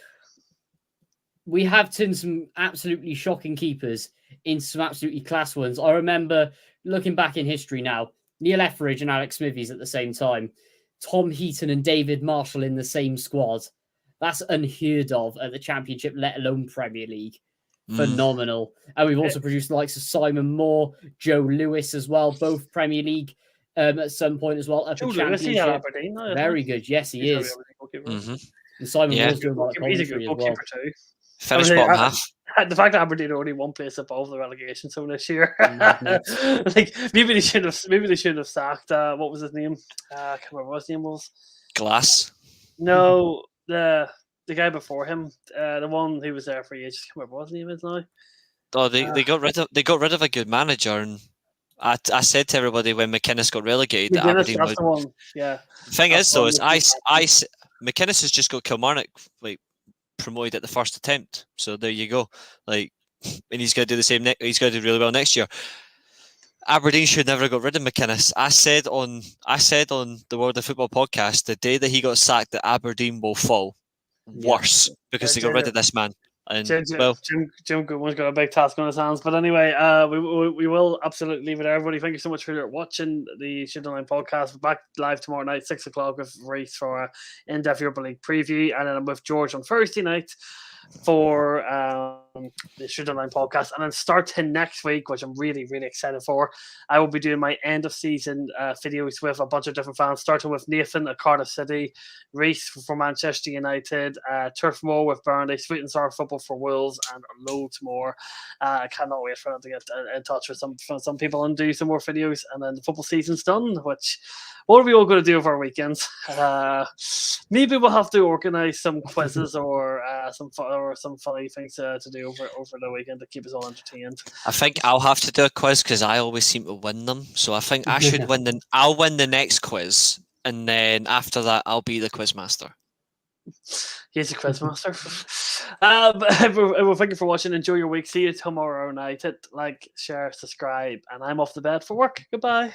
we have turned some absolutely shocking keepers into some absolutely class ones. I remember looking back in history now, Neil Etheridge and Alex Smithies at the same time, Tom Heaton and David Marshall in the same squad. That's unheard of at the Championship, let alone Premier League. Phenomenal. And we've also produced the likes of Simon Moore, Joe Lewis as well, both Premier League at some point as well. Up Joe at Lewis, he's Championship. at Aberdeen now, isn't Very he? good. Yes, he He's is. a really good And Simon Yeah. Moore's doing well at He's a commentary good as well. goalkeeper too. Finished I mean, bottom half. The fact that Aberdeen are only one place above the relegation zone this year, Madness. like maybe they should have sacked what was his name? I can't remember what his name was. Glass. No, the guy before him, the one who was there for ages. I can't remember what his name is now. Oh, they got rid of a good manager, and I said to everybody when McInnes got relegated that McGuinness, Aberdeen that's would. the one. Yeah. The thing That's is, the though, one is that McInnes has just got Kilmarnock like promoted at the first attempt. So there you go. Like, and he's going to do the same. He's going to do really well next year. Aberdeen should never have got rid of McInnes. I said on the World of Football podcast the day that he got sacked that Aberdeen will fall worse because they got rid of this man. And Jim Goodwin's got a big task on his hands. But anyway, we will absolutely leave it there, everybody. Thank you so much for watching the Shoot Online podcast. We're back live tomorrow night, 6 o'clock with Reece for an in-depth Europa League preview. And then I'm with George on Thursday night for the Shoot Online podcast. And then starting next week, which I'm really, really excited for, I will be doing my end of season videos with a bunch of different fans, starting with Nathan at Cardiff City, Reece for Manchester United, Turf Moor with Burnley, Sweet and Sour Football for Wolves, and loads more. I cannot wait for them to get in touch with some people and do some more videos. And then the football season's done, which what are we all going to do over our weekends? Maybe we'll have to organise some quizzes or some funny things to do over the weekend to keep us all entertained. I think I'll have to do a quiz because I always seem to win them. So I think I should win I'll win the next quiz, and then after that, I'll be the quiz master. He's a quiz master. Well, thank you for watching. Enjoy your week. See you tomorrow night. Hit like, share, subscribe, and I'm off to bed for work. Goodbye.